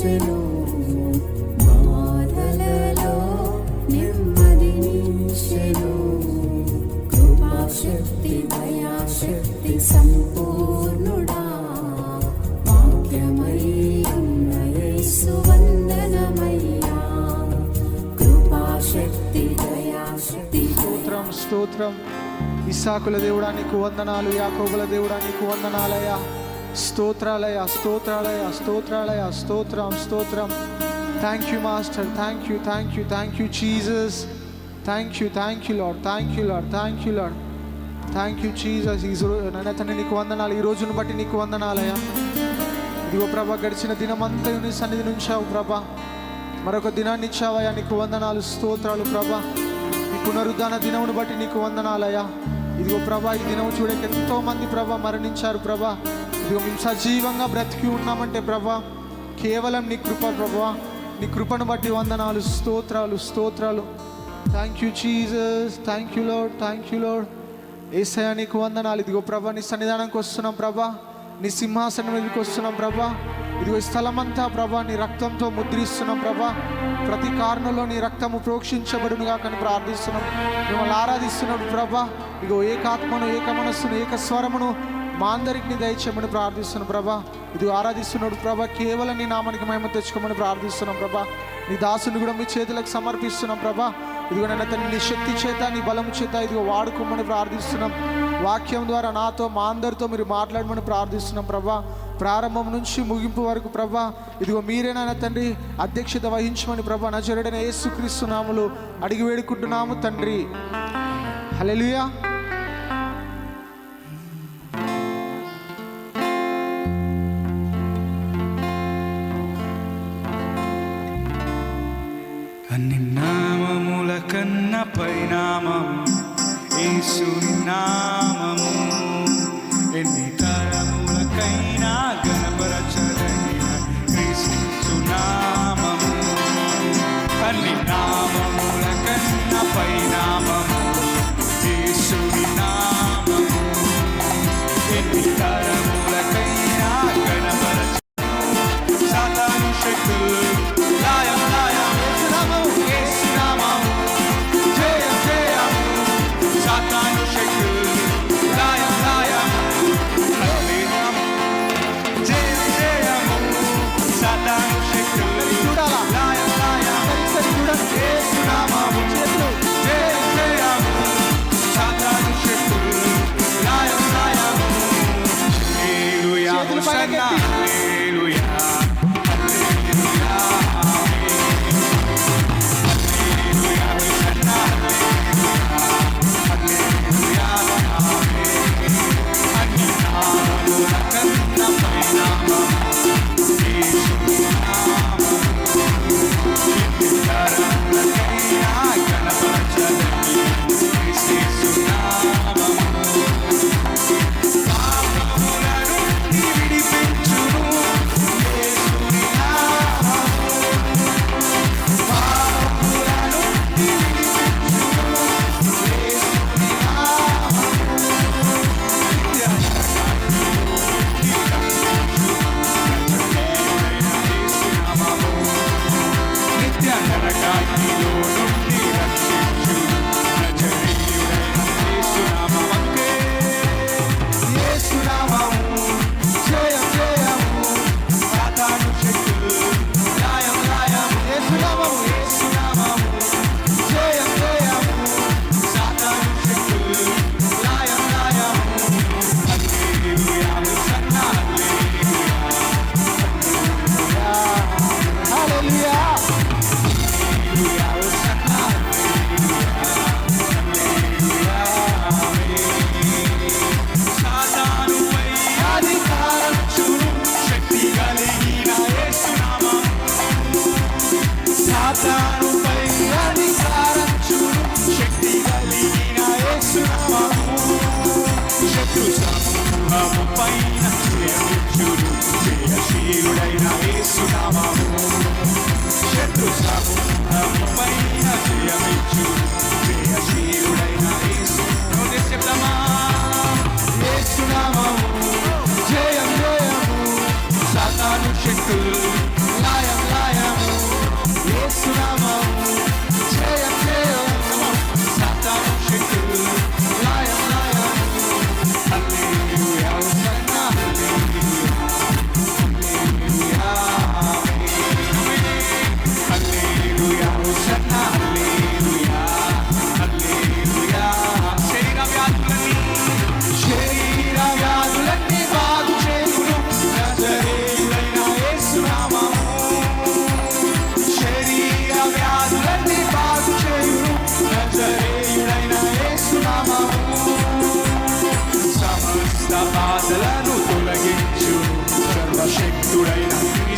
నిలిచెను, బాధలలో నెమ్మదినిచ్చెను. కృపాశక్తి దయాశక్తి సంపూర్ణుడా, వాక్యమై ఉన్న యేసు వందనమయ్యా. కృపాశక్తి దయాశక్తి. స్తోత్రం స్తోత్రం. ఇస్సాకుల దేవుడా నీకు వందనాలు, యాకోబుల దేవుడా నీకు వందనాలయ్యా. స్తోత్రాలయ స్తోత్రాలయ స్తోత్రాలయ స్తోత్రం స్తోత్రం. Thank you master, thank you thank you thank you Jesus. Thank you lord, thank you lord, thank you lord, thank you Jesus. నాయన తండ్రి నీకు వందనాలు, ఈ రోజును బట్టి నీకు వందనాలయ్యా. ఇదిగో ప్రభా, గడిచిన దినమంతా నీ సన్నిధి నుంచావు ప్రభా, మరొక దినాన్ని ఇచ్చావయ్యా, నీకు వందనాలు స్తోత్రాలు ప్రభా. ఈ పునరుద్ధాన దినమును బట్టి నీకు వందనాలయ్యా. ఇదిగో ప్రభా, ఈ దినం చూడక ఎంతో మంది ప్రభా మరణించారు ప్రభా. ఇదిగో మేము సజీవంగా బ్రతికి ఉన్నామంటే ప్రభా కేవలం నీ కృప ప్రభా. నీ కృపను బట్టి వందనాలు స్తోత్రాలు స్తోత్రాలు. Thank you Jesus, thank you lord, thank you lord. యేసయ్యా నీకు వందనాలు. ఇదిగో ప్రభా, నీ సన్నిధానానికి వస్తున్నాం ప్రభా, నీ సింహాసనం మీదకి వస్తున్నాం ప్రభా. ఇదిగో ఈ స్థలమంతా ప్రభా నీ రక్తంతో ముద్రిస్తున్నాం ప్రభా. ప్రతి కారణంలో నీ రక్తము ప్రోక్షించబడునుగా కానీ ప్రార్థిస్తున్నాం, మిమ్మల్ని ఆరాధిస్తున్నాడు ప్రభా. ఇదిగో ఏకాత్మను, ఏక మనస్సును, ఏక స్వరమును మా అందరికి దయచేయమని ప్రార్థిస్తున్నాం ప్రభా. ఇది ఆరాధిస్తున్నాడు ప్రభా, కేవలం నీ నామానికి మహిమ తెచ్చుకోమని ప్రార్థిస్తున్నాం ప్రభా. నీ దాసుని కూడా మీ చేతులకు సమర్పిస్తున్నాం ప్రభా. ఇదిగో నన్ను తను నీ శక్తి చేత, నీ బలం చేత ఇదిగో వాడుకోమని ప్రార్థిస్తున్నాం. వాక్యం ద్వారా నాతో మా అందరితో మీరు మాట్లాడమని ప్రార్థిస్తున్నాం ప్రభా. ప్రారంభం నుంచి ముగింపు వరకు ప్రభా ఇదిగో మీరేనా తండ్రి అధ్యక్షత వహించమని ప్రభా నజరేయుడైన యేసుక్రీస్తు నామములో అడిగి వేడుకుంటున్నాము తండ్రి. హల్లెలూయా. అన్ని నామముల కన్నా పైనామం యేసుని నామము, ఎన్ని తరములకైనా గణపరచదగిన క్రీస్తు నామము. అన్ని నామముల కన్నా పైనామము యేసుని నామము, ఎన్ని తరములకైనా గణపరచ. సాతాను శక్తులు లాయం లాయం యేసు నామము, జయం జయము. సాతాను శక్తులు లాయం లాయం జయం జయము. సాతాను శక్తులు లాయం లాయం యేసు నామము, జయం జయము. సాతాను శక్తులు లాయం లాయం. హల్లెలూయా హోసన్నా హల్లెలూయా. జయం జయము. సాతాను శక్తులు లాయం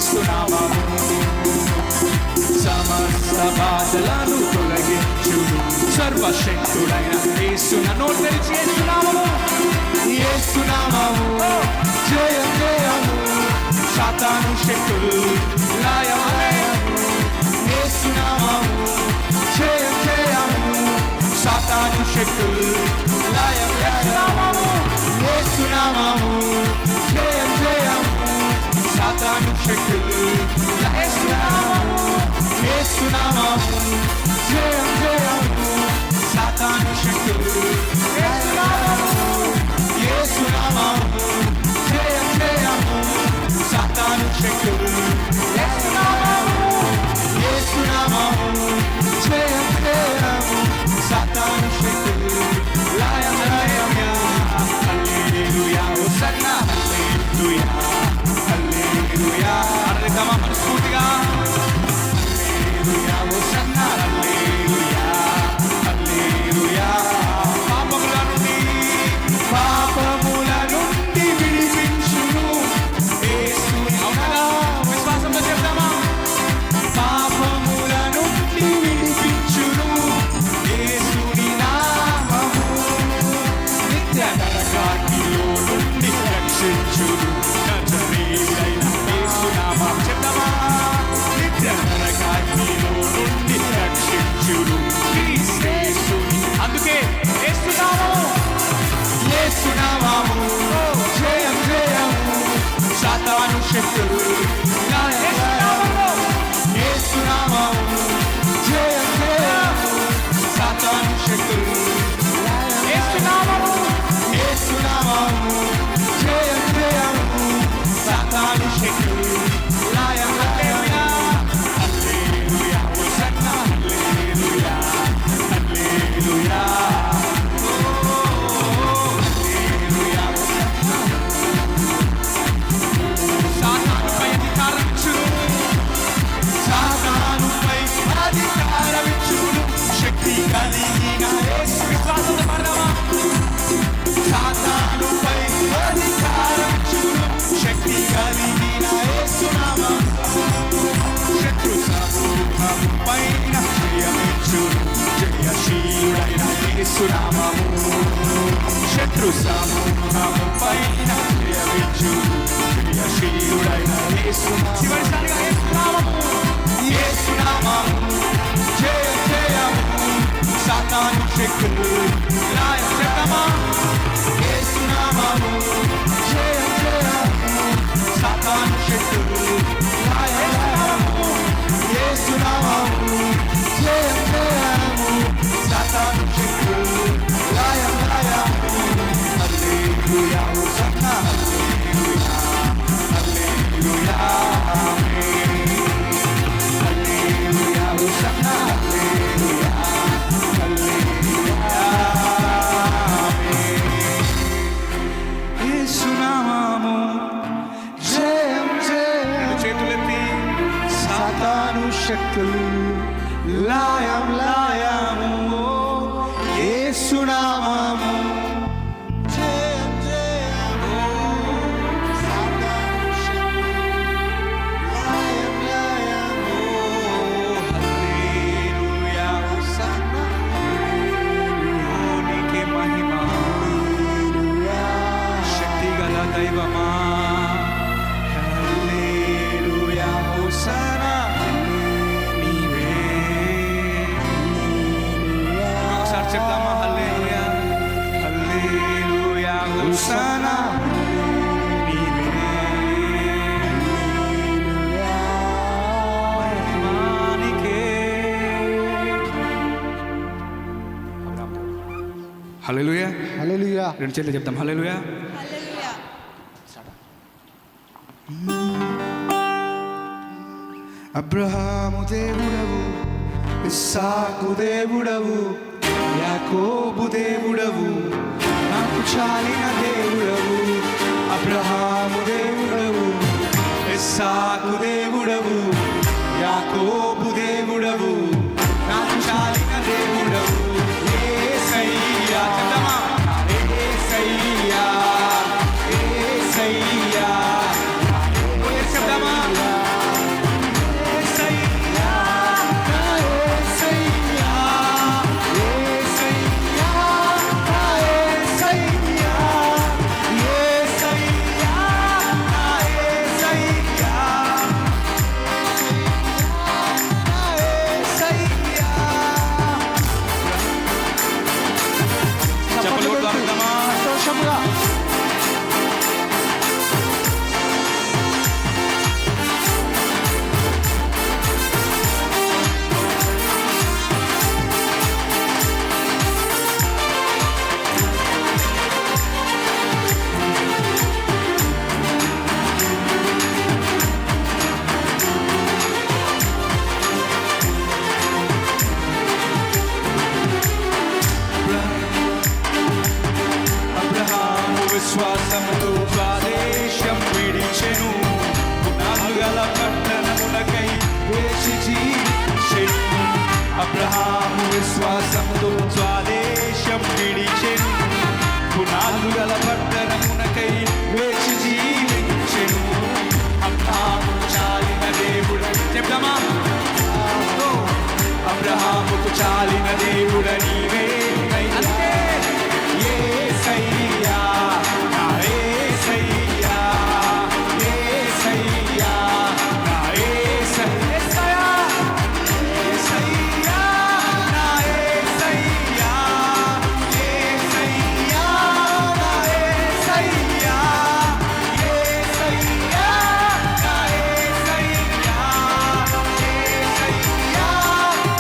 యేసునామము సమస్త బాధలను తొలగించును సర్వశక్తుడైన యేసున నోరు తెరిచి యేసునామము యేసునామము జయం జయము సాతాను శక్తులు లయమలయము యేసునామము జయం జయము సాతాను శక్తులు లయమలయము యేసునామము జయం జయము సాతాను శక్తులు యేసునామము యేసునామము జయం జయము సాతాను శక్తులు యేసునామము జయం జయము సాతాను శక్తులు యేసునామము జయం జయము సాతాను శక్తులు లయమలయము హల్లెలూయా హోసన్నా హల్లెలూయా హల్లెలూయా అర్థమా మనస్ఫూర్తిగా హల్లెలూయా హోసన్నా హల్లెలూయా హల్లెలూయా పాపముల నుండి విడిపించును యేసుని అవునా విశ్వాసంతో చెప్తామా పాపముల నుండి విడిపించును యేసుని నామము నిత్య నరకాగ్నిలో నుండి రక్షించును నజరేయుడైన యేసునామం చెప్తామా నిత్య నరకాగ్నిలో నుండి రక్షించును యేసుని అందుకే యేసునామము యేసునామము జయం జయము సాతాను శక్తులు యేసునామము జయం జయము సాతాను శక్తులు యేసునామము యేసునామము జయం జయము సాతాను శక్తులు హల్లెలూయా హల్లెలూయా హోసన్నా హల్లెలూయా హల్లెలూయా సాతానుపై అధికారమిచ్చును శక్తి కలిగిన యేసు విశ్వాసంతో పాడదామా సాతానుపై అధికారమిచ్చును శక్తి కలిగిన యేసునామం శత్రు సమూహము పైన జయమిచ్చును జయశీలుడైన యేసునామము శత్రు సమూహము పైన జయమిచ్చును జయశీలుడైన యేసునామము చివరిసారిగా యేసునామము జయం జయము సాతాను శక్తులు లయం చెప్తామా యేసునామము జయం జయము సాతాను శక్తులు లయమలయము యేసునామము జయం జయము సాతాను శక్తులు లయమలయము హల్లెలూయా హోసన్నా హల్లెలూయా హల్లెలూయా ఆమేన్ హల్లెలూయా హోసన్నా హల్లెలూయా హల్లెలూయా ఆమేన్ యేసునామము జయం జయం చేతులెత్తి సాతాను శక్తులు లయం లయము యేసునామము జయం జయము సాతాను శక్తులు లయం లయము హల్లెలూయా హోసన్నా నీకే మహిమ శక్తి గల దైవమా హల్లెలూయా హోసన్నా నీవే ఒకసారి చెప్తామా హల్లెలూయా హల్లెలూయా హోసన్నా నీవే మహిమానికే హల్లెలూయా హల్లెలూయా రెండు చేతులు చెప్తాం హల్లెలూయా అబ్రహాము దేవుడవు ఇస్సాకు దేవుడవు యాకోబు దేవుడవు నాకు చాలిన దేవుడవు అబ్రహాము దేవుడవు ఇస్సాకు దేవుడవు యాకోబు దేవుడవు నాకు చాలిన దేవుడవు యేసయ్యా చెప్తామా యేసయ్యా యేసయ్యా చెప్తామా వేచి జీవించెను. అబ్రహాము విశ్వాసంతో స్వదేశం విడిచెను. పునాదులు గల పట్టణమునకై వేచి జీవించెను. అబ్రహాముకు చాలిన దేవుడు చెప్తామా? అబ్రహాముకు చాలిన దేవుడ నీవే అందుకే యేసయ్యా నా యేసయ్యా యేసయ్యా నా యేసయ్యా యేసయ్యా నా యేసయ్యా యేసయ్యా నా యేసయ్యా యేసయ్యా నా యేసయ్యా యేసయ్యా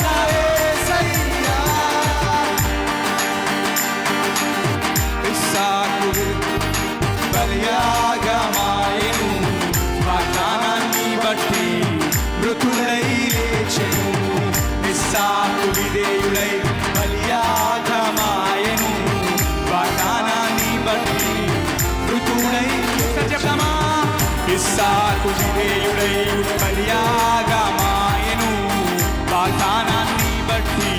నా యేసయ్యా. ఇస్సాకు బలియాగమాయెను. వాగ్దానాన్ని బట్టి మృతుడై లేచెను. ఇస్సాకు విధేయుడై బలియాగమాయెను. వాగ్దానాన్ని బట్టి మృతుడై చెప్తామా? ఇస్సాకు విధేయుడై బలియాగమాయెను. వాగ్దానాన్ని బట్టి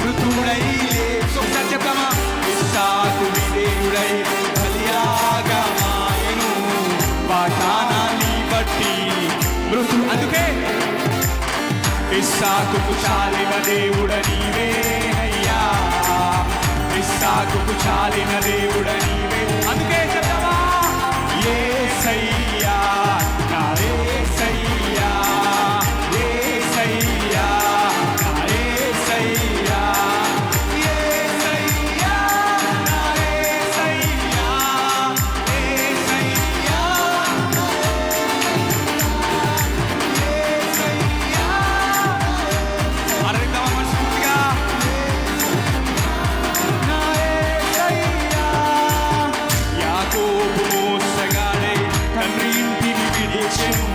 మృతుడై లేచెను. ఒకసారి చెప్తామా? ఇస్సాకు విధేయుడై బలియాగమాయెను. వాగ్దానాన్ని బట్టి మృతు అందుకే ఇస్సాకుకు చాలిన దేవుడ నీవే అయ్యా. ఇస్సాకుకు చాలిన దేవుడ నీవే అందుకే చెప్తావా? యేసయ్యా నా యేసయ్యా యేసయ్యా నా యేసయ్యా యేసయ్యా నా యేసయ్యా యేసయ్యా యేసయ్యా. అర్థమా మనస్ఫూర్తిగా? నా యేసయ్యా. యాకోబు మోసగాడై తండ్రి ఇంటిని విడిచెను.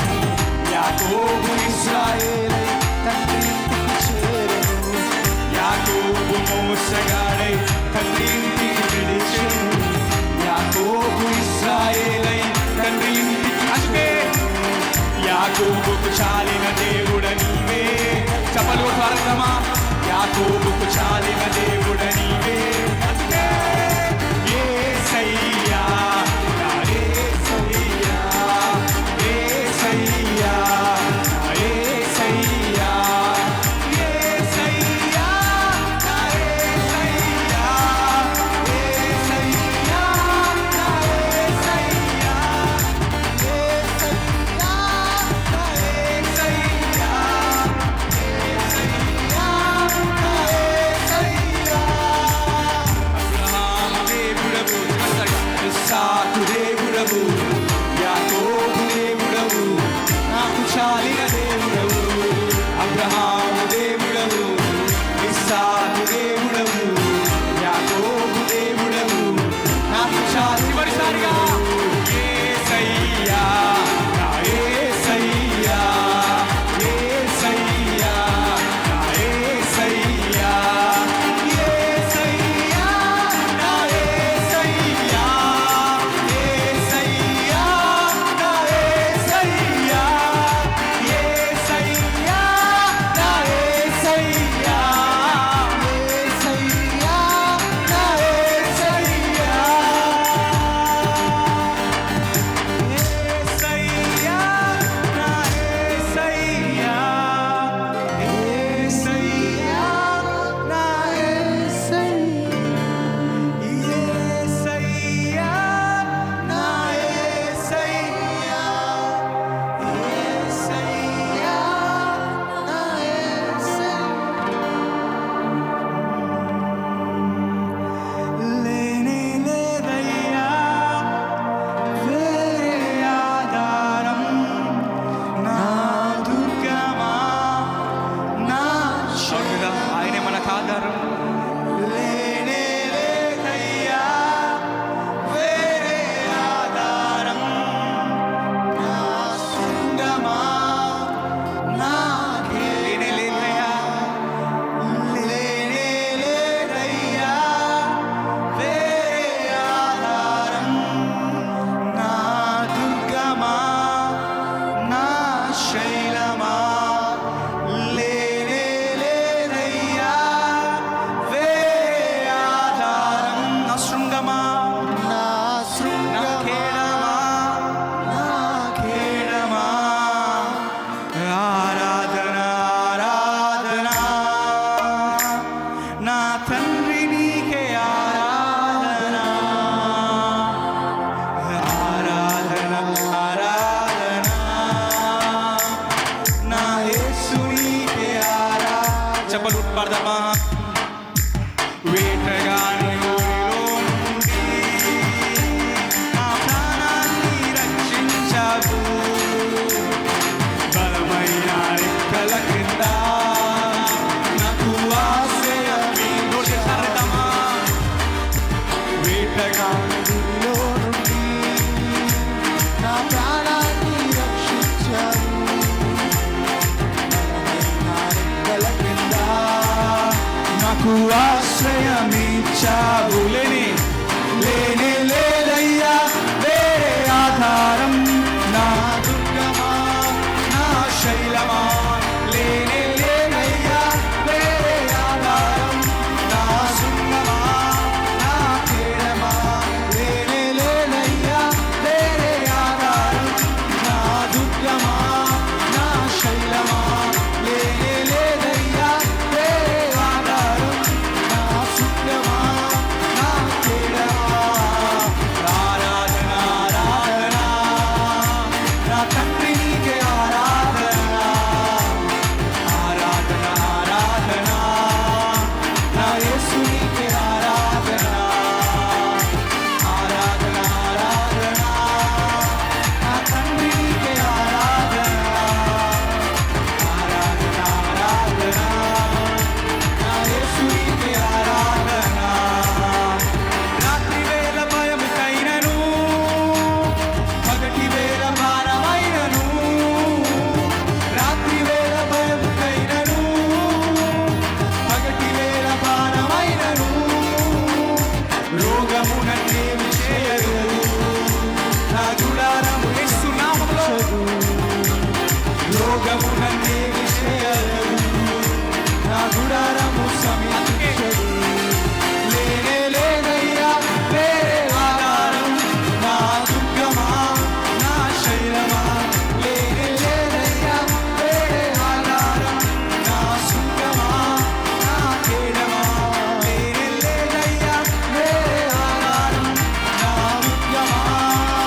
యాకోబు ఇశ్రాయేలై తండ్రి ఇంటికి చేరెను. యాకోబు మోసగాడై తండ్రి ఇంటికి విడిచెను. యాకోబు ఇశ్రాయేలై తండ్రి ఇంటికి అంటే యాకోబుకు చాలిన దేవుడ నీవే. చప్పలు త్వరగమా? యాకోబుకు చాలిన దేవుడ నీవే అంటే యేసయ్యా నా యేసయ్యా యేసయ్యా నా యేసయ్యా యేసయ్యా నా యేసయ్యా యేసయ్యా నా యేసయ్యా యేసయ్యా నా యేసయ్యా యేసయ్యా నా యేసయ్యా. అబ్రహాము దేవుడవు ఇస్సాకు దేవుడవు యాకోబు దేవుడవు నాకు చాలిన దేవుడవు. అబ్రహాము దేవుడవు ఇస్సాకు దేవుడవు యాకోబు దేవుడవు నాకు చాలి చివరిసారిగా యేసయ్యా నా యేసయ్యా యేసయ్యా నా యేసయ్యా యేసయ్యా నా యేసయ్యా యేసయ్యా నా యేసయ్యా యేసయ్యా నా యేసయ్యా యేసయ్యా నా యేసయ్యా యేసయ్యా నా యేసయ్యా యేసయ్యా నా యేసయ్యా నా యేసయ్యా యేసయ్యా నా లేనే లేదయ్యా వేరే ఆధారం నా దుర్గమా నా శోకగా ఆయనే మనకు ఆధారం. లేనే లేదయ్యా వేరే ఆధారం నా శృంగమా నాకే. లేనే లేదయ్యా లేనే లేదయ్యా వేరే ఆధారం నా దుర్గమా నా శైలమా చెప్పలు పడదమా వేటగాని ఊరిలో నుండి నా ప్రాణాన్ని రక్షించావు బలమైన రెక్కల క్రింద నాకు ఆశ్రయమే దోషిస్తారదమా వేటగాని ఊరిలో నుండి నా ప్రాణాన్ని రక్షించావు రెక్కల క్రింద నాకు ఆశ్రయమిచ్చావు లేనే లేదయ్యా వేరే ఆధారం నా దుర్గమా నా శైలమా లేనే లేదయ్యా వేరే ఆధారం నా శృంగమా నా కేడమా లేనే లేదయ్యా వేరే ఆధారం నా దుర్గమా నా శైలమా లేనే లేదయ్యా వేరే ఆధారం నా శృంగమా నా కేడమా ఆరాధన ఆరాధన నా తండ్రి నీకే ఆరాధన ఆరాధన ఆరాధన నా యేసు నీకే ఆరాధన ఆరాధన ఆరాధన నా తండ్రి నీకే ఆరాధన ఆరాధన ఆరాధన నా యేసు నీకే ఆరాధన రాత్రి వేళ భయముకైనను పగటి వేళ భారమైనను రాత్రి వేళ భయముకైనను పగటి వేళ భారమైనను రోగము నన్నేమి చేయదు నా గుడారము యేసు నామములో రోగము నన్నేమి చేయదు నా గుడారము సమీపించదు లేనే లేదయ్యా వేరే ఆధారం నా దుర్గమా నా శైలమా లేనే లేదయ్యా వేరే ఆధారం నా శృంగమా నా కేడమా లేనే లేదయ్యా వేరే ఆధారం నా దుర్గమా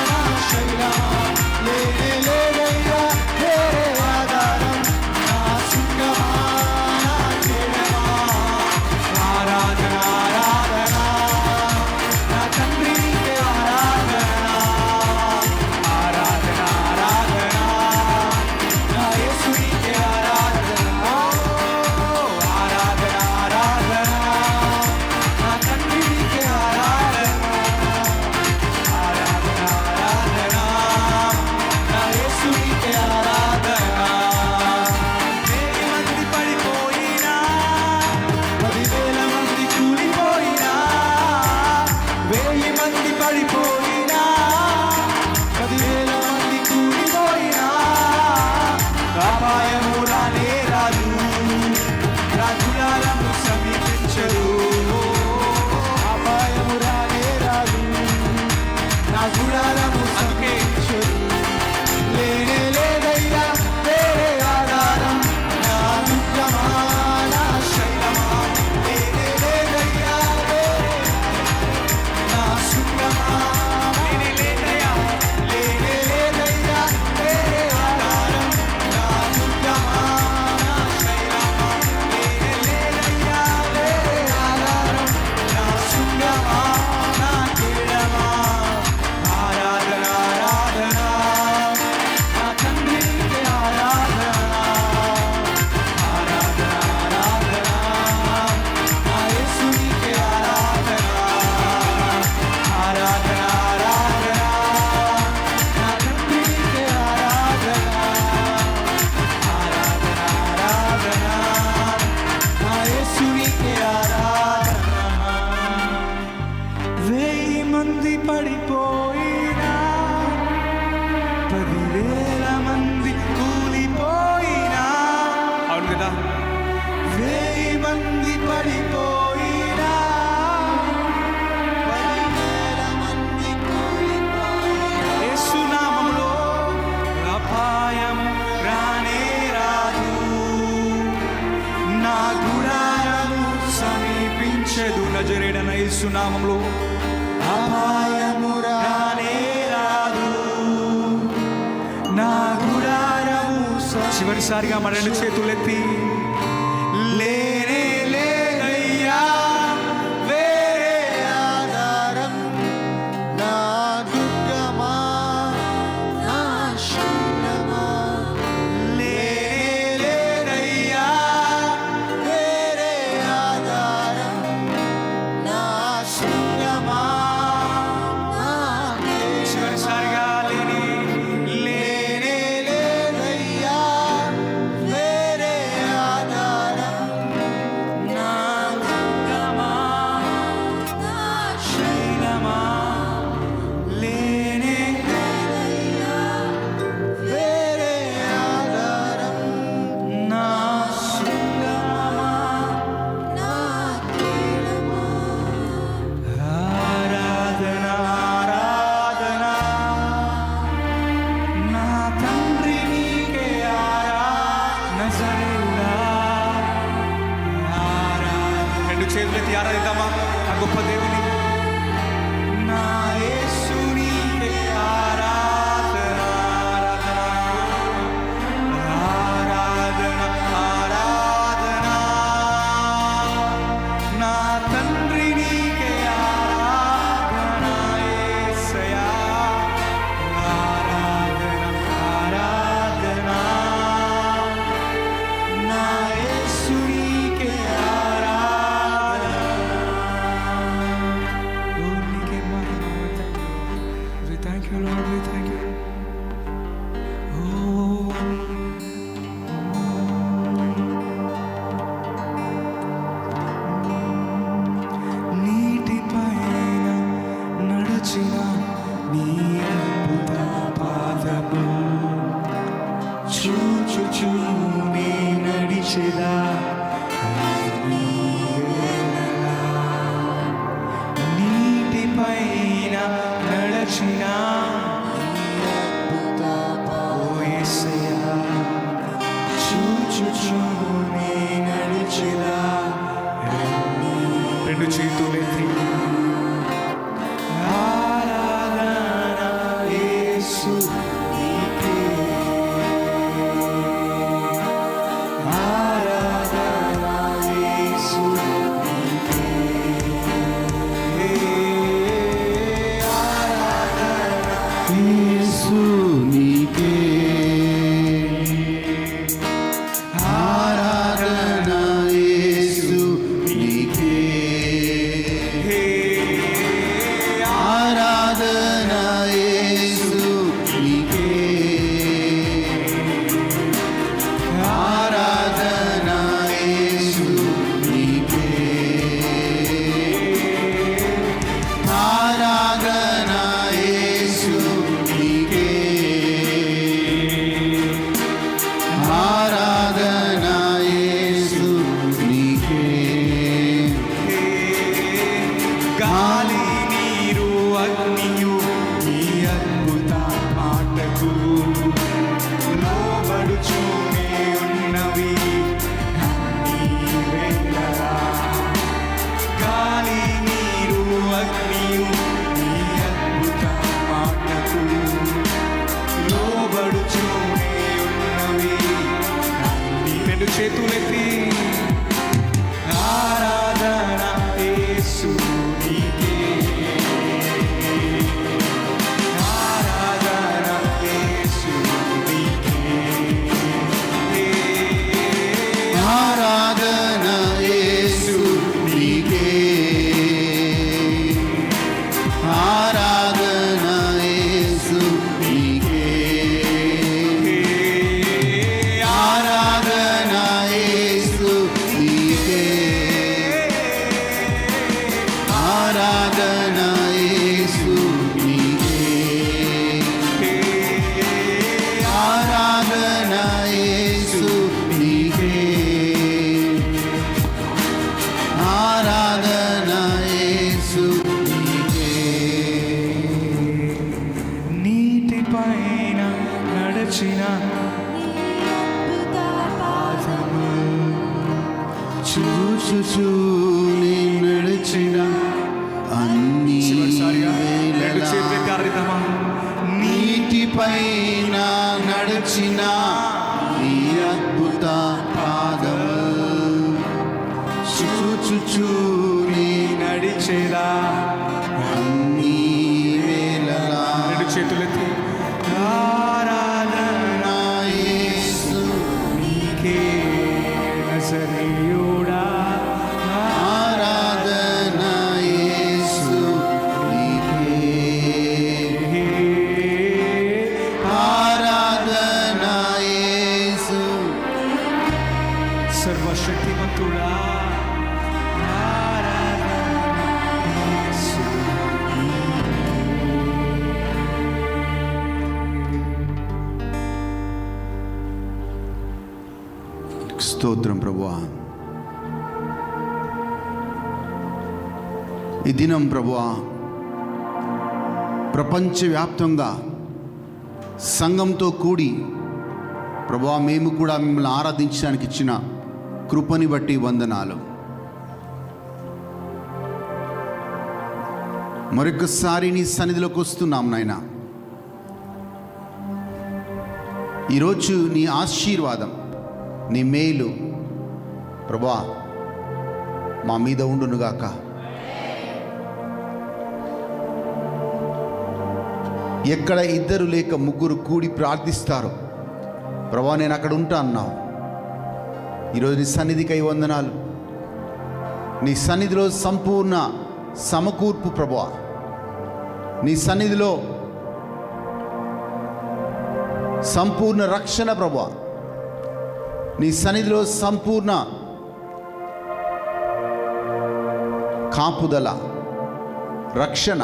నా శైలమా లేనే లేదయ్యా వేరే ఆధారం నా శృంగమా నా కేడమా ఆరాధన ఆరాధన నా తండ్రి నీకే ఆరాధన ఆరాధన ఆరాధన నా యేసు నీకే ఆరాధన ఆరాధన ఆరాధన నా తండ్రి నీకే ఆరాధన ఆరాధన ఆరాధన నా యేసు నీకే ఆరాధన వేయి మంది పడిపోయినా 10,000 మంది కూలిపోయినా 1000 మంది పడిపోయినా 10,000 మంది కూలిపోయినా అపాయము రానే రాదు రాజులారము సమీపించదు అపాయము రానే రాదు నా గుడారము సమీపించదు లేనే లేదయ్యా వేరే ఆధారం నా దుర్గమా నా శైలమా లేనే లేదయ్యా వేరే నా శృంగమా లేనే లేదయ్యా వేరే ఆధారం నా దుర్గమా నా శైలమా లేనే లేదయ్యా వేరే ఆధారం నా శృంగమా నా కేడమా ఆరాధన ఆరాధన నా తండ్రి నీకే ఆరాధన ఆరాధన ఆరాధన నా యేసు నీకే ఆరాధన ఆరాధన ఆరాధన నా తండ్రి నీకే ఆరాధన ఆరాధన ఆరాధన నా యేసు నీకే ఆరాధన 1000 మంది పడిపోయినా 10,000 మంది కూలిపోయినా అవును కదా 1000 మంది పడిపోయినా 10,000 మంది కూలిపోయినా యేసు నామములో అపాయం రానే రాదు నా గుడారము సమీపించదు నజరేడన యేసు నామములో అపాయము రానే రాదు నా గుడారము చివరిసారిగా మన రెండు చేతులెత్తి లే చూచుచూ నీ నడిచెదా నీటిపైన నడచిన చూచుచూ నీ నడిచెదా రెండు చేతులెత్తి ఆరాధన యేసు నీకే ఆరాధన యేసు నీకే ఆరాధన యేసు నీకే ఆరాధన యేసు నీకే ఆరాధన యేసు నీకే ఆరాధన యేసు నీకే ఆరాధన యేసు నీకే ఆరాధన యేసు నీకే గాలి నీరు అగ్నియు ఈ అద్భుత మాటకు లోబడుచూనే ఉన్నవి అన్ని వేళలా. గాలి నీరు అగ్నియు ఈ అద్భుత మాటకు లోబడుచూనే ఉన్నవి అన్ని. రెండు చేతులెత్తి ఆరాధన యేసు నీకే ఆరాధన యేసు నీకే ఆరాధన యేసు నీకే ఆరాధన యేసు నీకే ఆరాధన యేసు నీకే ఆరాధన యేసు నీకే ఆరాధన యేసు నీకే ఆరాధన యేసు నీకే నీటిపైన నడచిన చూచుచూ నీ నడిచిన అన్ని చివరిసారిగా రెండు వేళలా చేతులెత్తి ఆరాధిద్దామా? నీటిపైన నడిచిన ఈ అద్భుత పాదము చూచుచూ నీ నడిచేదా అన్ని వేళలా రెండు చేతులెత్తి ఆరాధన నా యేసు నీకే నజరేయుడా ఆరాధన యేసు నీకే ఆరాధన యేసు సర్వశక్తిమంతుడా ఆరాధన యేసు. స్తోత్రం ప్రభువా. ఈ దినం ప్రభువా ప్రపంచవ్యాప్తంగా సంఘంతో కూడి ప్రభువా మేము కూడా మిమ్మల్ని ఆరాధించడానికి ఇచ్చిన కృపని బట్టి వందనాలు. మరొకసారి నీ సన్నిధిలోకి వస్తున్నాం నాయనా. ఈరోజు నీ ఆశీర్వాదం నీ మేలు ప్రభువా మా మీద ఉండునుగాక. ఎక్కడ ఇద్దరు లేక ముగ్గురు కూడి ప్రార్థిస్తారు ప్రభువా నేను అక్కడ ఉంటా అన్నావు. ఈరోజు నీ సన్నిధికై వందనాలు. నీ సన్నిధిలో సంపూర్ణ సమకూర్పు ప్రభువా. నీ సన్నిధిలో సంపూర్ణ రక్షణ ప్రభువా. నీ సన్నిధిలో సంపూర్ణ కాపుదల, రక్షణ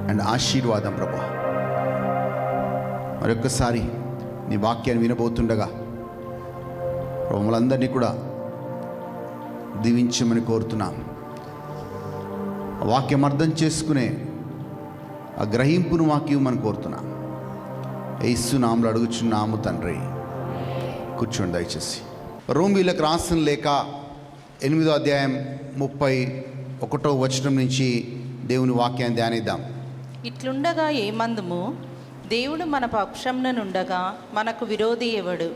అండ్ ఆశీర్వాదం ప్రభువా. మరొక్కసారి నీ వాక్యాన్ని వినబోతుండగా మమ్మల్ందరినీ కూడా దీవించమని కోరుతున్నాం. ఆ వాక్యం అర్థం చేసుకునే ఆ గ్రహింపును మాకు ఇవ్వమని కోరుతున్నాం. యేసు నామములో అడుగుచున్నాము తండ్రి. కూర్చోండి దయచేసి. రోమీయులకు రాసిన లేఖ 8వ అధ్యాయం 31వ వచనం నుంచి దేవుని వాక్యాన్ని ధ్యానిద్దాం. ఇట్లుండగా ఏమందుము, దేవుడు మన పక్షంనుండగా మనకు విరోధి ఎవడు?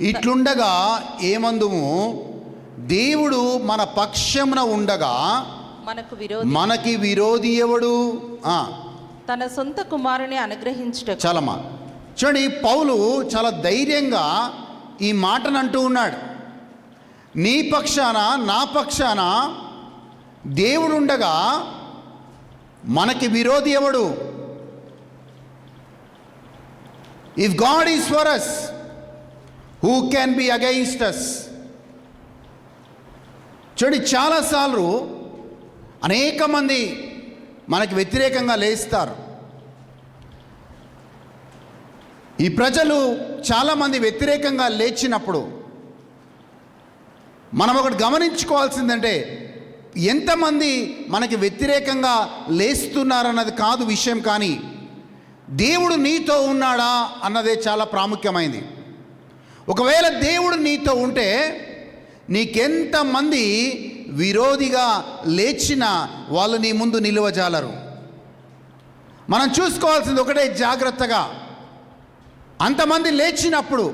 ఇట్లుండగా ఏమందుము, దేవుడు మన పక్షమున ఉండగా మనకి విరోధి ఎవడు? తన సొంత కుమారుని అనుగ్రహించుటకు. చాలమ్మా చూడండి, పౌలు చాలా ధైర్యంగా ఈ మాటను అంటూ ఉన్నాడు. నీ పక్షాన నా పక్షాన దేవుడుండగా మనకి విరోధి ఎవడు? If God is for us, who can be against us? చూడండి, చాలాసార్లు అనేక మంది మనకి వ్యతిరేకంగా లేస్తారు. ఈ ప్రజలు చాలామంది వ్యతిరేకంగా లేచినప్పుడు మనం ఒకటి గమనించుకోవాల్సిందంటే, ఎంతమంది మనకి వ్యతిరేకంగా లేస్తున్నారన్నది కాదు విషయం, కానీ దేవుడు నీతో ఉన్నాడా అన్నదే చాలా ప్రాముఖ్యమైనది. ఒకవేళ దేవుడు నీతో ఉంటే నీకెంతమంది విరోధిగా లేచినా వాళ్ళు నీ ముందు నిలువజాలరు. మనం చూసుకోవాల్సింది ఒకటే జాగ్రత్తగా, అంతమంది లేచినప్పుడు,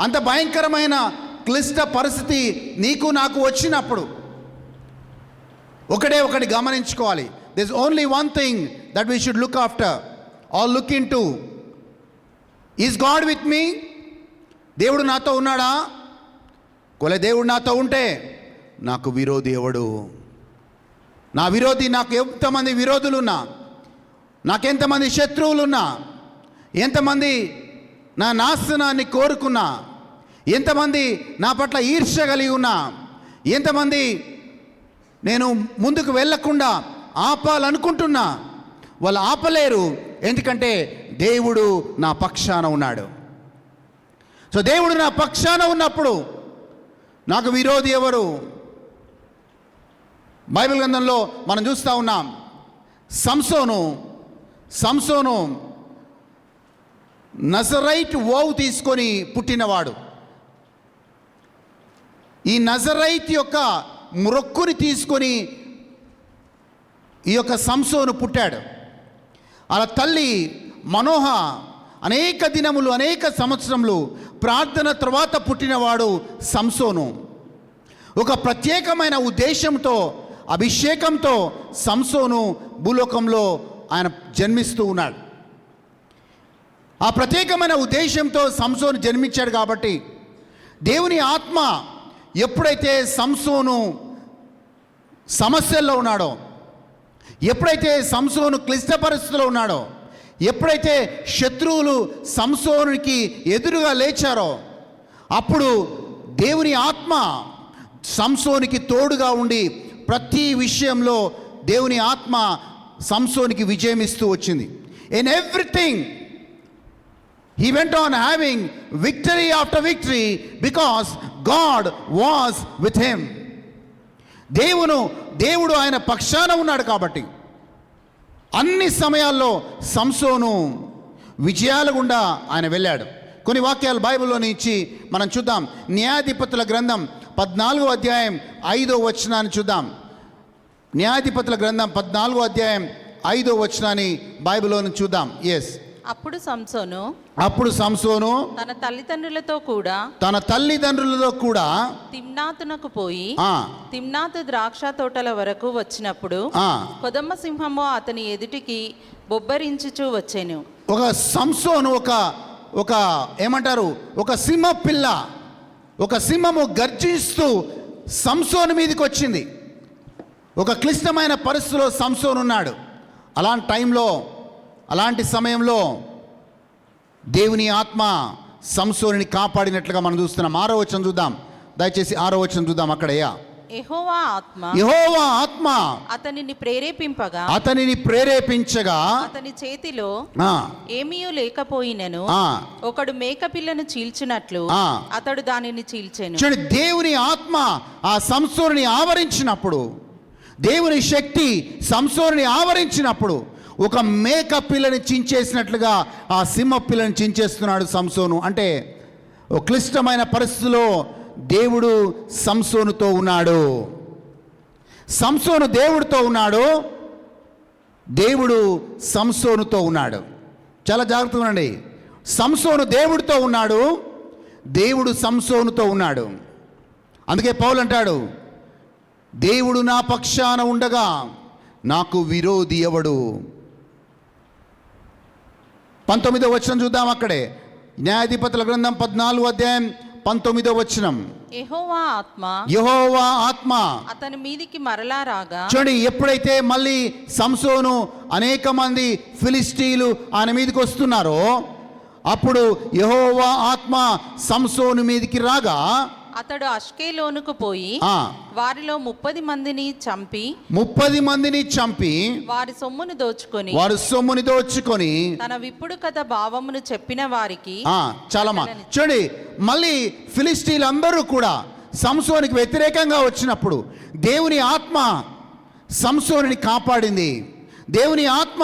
అంత భయంకరమైన క్లిష్ట పరిస్థితి నీకు నాకు వచ్చినప్పుడు ఒకటి గమనించుకోవాలి. This only one thing that we should look after or look into. Is God with me? దేవుడు నాతో ఉన్నాడా? కొలే దేవుడు నాతో ఉంటే నాకు విరోధి ఎవడు? నా విరోధి, నాకు ఎంతమంది విరోధులున్నా, నాకెంతమంది శత్రువులున్నా, ఎంతమంది నా నాశనాన్ని కోరుకున్నా, ఎంతమంది నా పట్ల ఈర్ష్య కలిగి ఉన్నా, ఎంతమంది నేను ముందుకు వెళ్ళకుండా ఆపాలనుకుంటున్నా, వాళ్ళు ఆపలేరు. ఎందుకంటే దేవుడు నా పక్షాన ఉన్నాడు. సో దేవుడు నా పక్షాన ఉన్నప్పుడు నాకు విరోధి ఎవరు? బైబిల్ గ్రంథంలో మనం చూస్తూ ఉన్నాం, సంసోను నజరైట్ ఓవు తీసుకొని పుట్టినవాడు. ఈ నజరైట్ యొక్క మొక్కుని తీసుకొని ఈ యొక్క సంసోను పుట్టాడు. అలా తల్లి మనోహ అనేక దినములు, అనేక సంవత్సరములు ప్రార్థన తర్వాత పుట్టినవాడు సంసోను. ఒక ప్రత్యేకమైన ఉద్దేశంతో, అభిషేకంతో సంసోను భూలోకంలో ఆయన జన్మిస్తూ ఉన్నాడు. ఆ ప్రత్యేకమైన ఉద్దేశంతో సంసోను జన్మించాడు. కాబట్టి దేవుని ఆత్మ ఎప్పుడైతే సంసోను సమస్యల్లో ఉన్నాడో, ఎప్పుడైతే సంసోను క్లిష్ట పరిస్థితుల్లో ఉన్నాడో, ఎప్పుడైతే శత్రువులు సంసోనునికి ఎదురుగా లేచారో, అప్పుడు దేవుని ఆత్మ సంసోనికి తోడుగా ఉండి ప్రతి విషయంలో దేవుని ఆత్మ సంసోనికి విజయం ఇస్తూ వచ్చింది. In everything he went on having victory after victory because God was with him. దేవుడు ఆయన పక్షాన ఉన్నాడు. కాబట్టి అన్ని సమయాల్లో సంసోను విజయాల గుండా ఆయన వెళ్ళాడు. కొన్ని వాక్యాలు బైబిల్లో నుంచి మనం చూద్దాం. న్యాయాధిపతుల గ్రంథం 14వ అధ్యాయం 5వ వచనాన్ని చూద్దాం. న్యాయాధిపతుల గ్రంథం 14వ అధ్యాయం 5వ వచనాన్ని బైబిల్లో నుంచి చూద్దాం. ఎస్. అప్పుడు సంసోను తన తల్లిదండ్రులతో కూడా తిమ్నాతునకు పోయి తిమ్నాతు ద్రాక్ష తోటల వరకు వచ్చినప్పుడు కొదమ సింహము అతని ఎదుటికి బొబ్బరించుచూ వచ్చెను. ఒక సంసోను ఒక ఏమంటారు, ఒక సింహ పిల్ల, ఒక సింహము గర్జిస్తూ సంసోను మీదకి వచ్చింది. ఒక క్లిష్టమైన పరిస్థితిలో సంసోను ఉన్నాడు. అలాంటి టైంలో, అలాంటి సమయంలో దేవుని ఆత్మ సంసోనుని కాపాడినట్లుగా మనం చూస్తున్నాం. 6వ వచనం చూద్దాం దయచేసి. 6వ వచనం చూద్దాం. అక్కడయ్యా యెహోవా ఆత్మ యెహోవా ఆత్మ అతనిని ప్రేరేపింపగా అతనిని ప్రేరేపించగా అతని చేతిలో ఆ, ఏమీయూ లేకపోయినను ఆ. ఒకడు మేకపిల్లను చీల్చినట్లు ఆ. అతడు దానిని చీల్చెను. చూడండి, దేవుని ఆత్మ ఆ సంసోనుని ఆవరించినప్పుడు, దేవుని శక్తి సంసోనుని ఆవరించినప్పుడు ఒక మేక పిల్లని చించేసినట్లుగా ఆ సింహ పిల్లని చించేస్తున్నాడు సంసోను. అంటే ఒక క్లిష్టమైన పరిస్థితిలో దేవుడు సంసోనుతో ఉన్నాడు. సంసోను దేవుడితో ఉన్నాడు, దేవుడు సంసోనుతో ఉన్నాడు. చాలా జాగ్రత్తగా ఉండండి. సంసోను దేవుడితో ఉన్నాడు, దేవుడు సంసోనుతో ఉన్నాడు. అందుకే పౌలు అంటాడు, దేవుడు నా పక్షాన ఉండగా నాకు విరోధి ఎవడు. 19వ వచనం చూద్దాం. అక్కడే న్యాయాధిపతుల గ్రంథం 14వ అధ్యాయం 19వ వచనం. యెహోవా ఆత్మ అతని మీదికి మరలా రాగా, చూడండి, ఎప్పుడైతే మళ్ళీ సంసోను అనేక మంది ఫిలిస్టీలు ఆయన మీదకి వస్తున్నారో అప్పుడు యెహోవా ఆత్మ సంసోను మీదికి రాగా అతడు అష్కేలోనుకు పోయి ఆ, వారిలో 30 మందిని చంపి 30 మందిని చంపి వారి సొమ్మును దోచుకొని వారు సొమ్ముని దోచుకొని తన విప్పుడు కథ భావమును చెప్పిన వారికి చాలమ్మా. చూడండి, మళ్ళీ ఫిలిస్టీలందరూ కూడా సంసోనికి వ్యతిరేకంగా వచ్చినప్పుడు దేవుని ఆత్మ సంసోనుని కాపాడింది. దేవుని ఆత్మ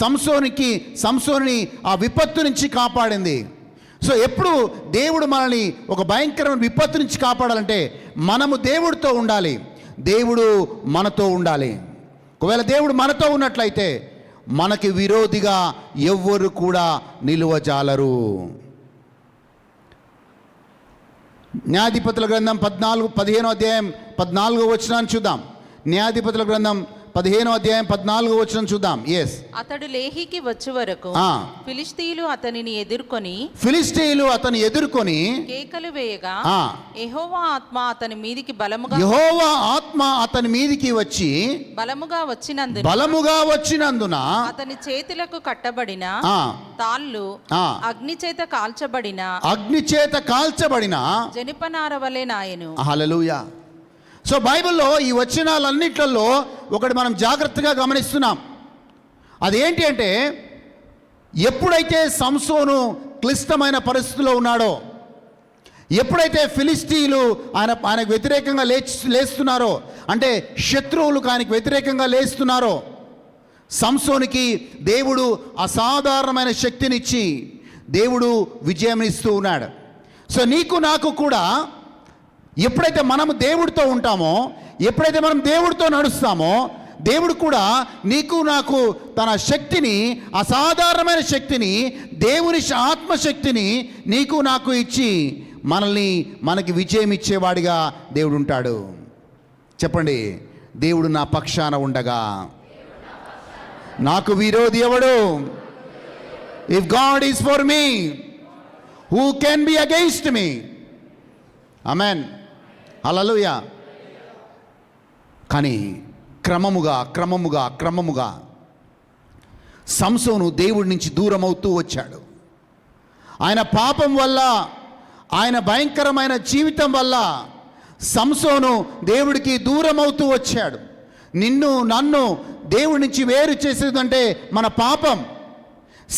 సంసోని ఆ విపత్తు నుంచి కాపాడింది. సో ఎప్పుడు దేవుడు మనల్ని ఒక భయంకరమైన విపత్తు నుంచి కాపాడాలంటే మనము దేవుడితో ఉండాలి, దేవుడు మనతో ఉండాలి. ఒకవేళ దేవుడు మనతో ఉన్నట్లయితే మనకి విరోధిగా ఎవ్వరు కూడా నిలువజాలరు. న్యాయాధిపతుల గ్రంథం 15వ అధ్యాయం 14వ వచనాన్ని చూద్దాం. న్యాయాధిపతుల గ్రంథం 15వ అధ్యాయం 14వ వచనం చూద్దాం. ఎస్, అతడు లేహికి వచ్చే వరకు ఫిలిష్తీయులు అతనిని ఎదుర్కొని కేకలు వేయగా యెహోవా ఆత్మ అతని మీదికి వచ్చి బలముగా వచ్చినందున అతని చేతులకు కట్టబడిన తాళ్ళు అగ్ని చేత కాల్చబడిన జనపనార వలె నాయెను. హల్లెలూయా. సో బైబిల్లో ఈ వచనాలన్నిట్లలో ఒకటి మనం జాగ్రత్తగా గమనిస్తున్నాం. అదేంటి అంటే, ఎప్పుడైతే సంసోను క్లిష్టమైన పరిస్థితిలో ఉన్నాడో, ఎప్పుడైతే ఫిలిస్టీలు ఆయనకు వ్యతిరేకంగా లేస్తున్నారో, అంటే శత్రువులు ఆయనకు వ్యతిరేకంగా లేస్తున్నారో, సంసోనికి దేవుడు అసాధారణమైన శక్తినిచ్చి దేవుడు విజయం ఇస్తూ ఉన్నాడు. సో నీకు నాకు కూడా ఎప్పుడైతే మనము దేవుడితో ఉంటామో, ఎప్పుడైతే మనం దేవుడితో నడుస్తామో, దేవుడు కూడా నీకు నాకు తన శక్తిని, అసాధారణమైన శక్తిని, దేవుని ఆత్మశక్తిని నీకు నాకు ఇచ్చి మనకి విజయం ఇచ్చేవాడిగా దేవుడు ఉంటాడు. చెప్పండి, దేవుడు నా పక్షాన ఉండగా నాకు విరోధి ఎవడు? If God is for me, who can be against me? Amen, hallelujah. కానీ క్రమముగా సంసోను దేవుడి నుంచి దూరం అవుతూ వచ్చాడు. ఆయన పాపం వల్ల, ఆయన భయంకరమైన జీవితం వల్ల సంసోను దేవుడికి దూరం అవుతూ వచ్చాడు. నిన్ను నన్ను దేవుడి నుంచి వేరు చేసేదంటే మన పాపం.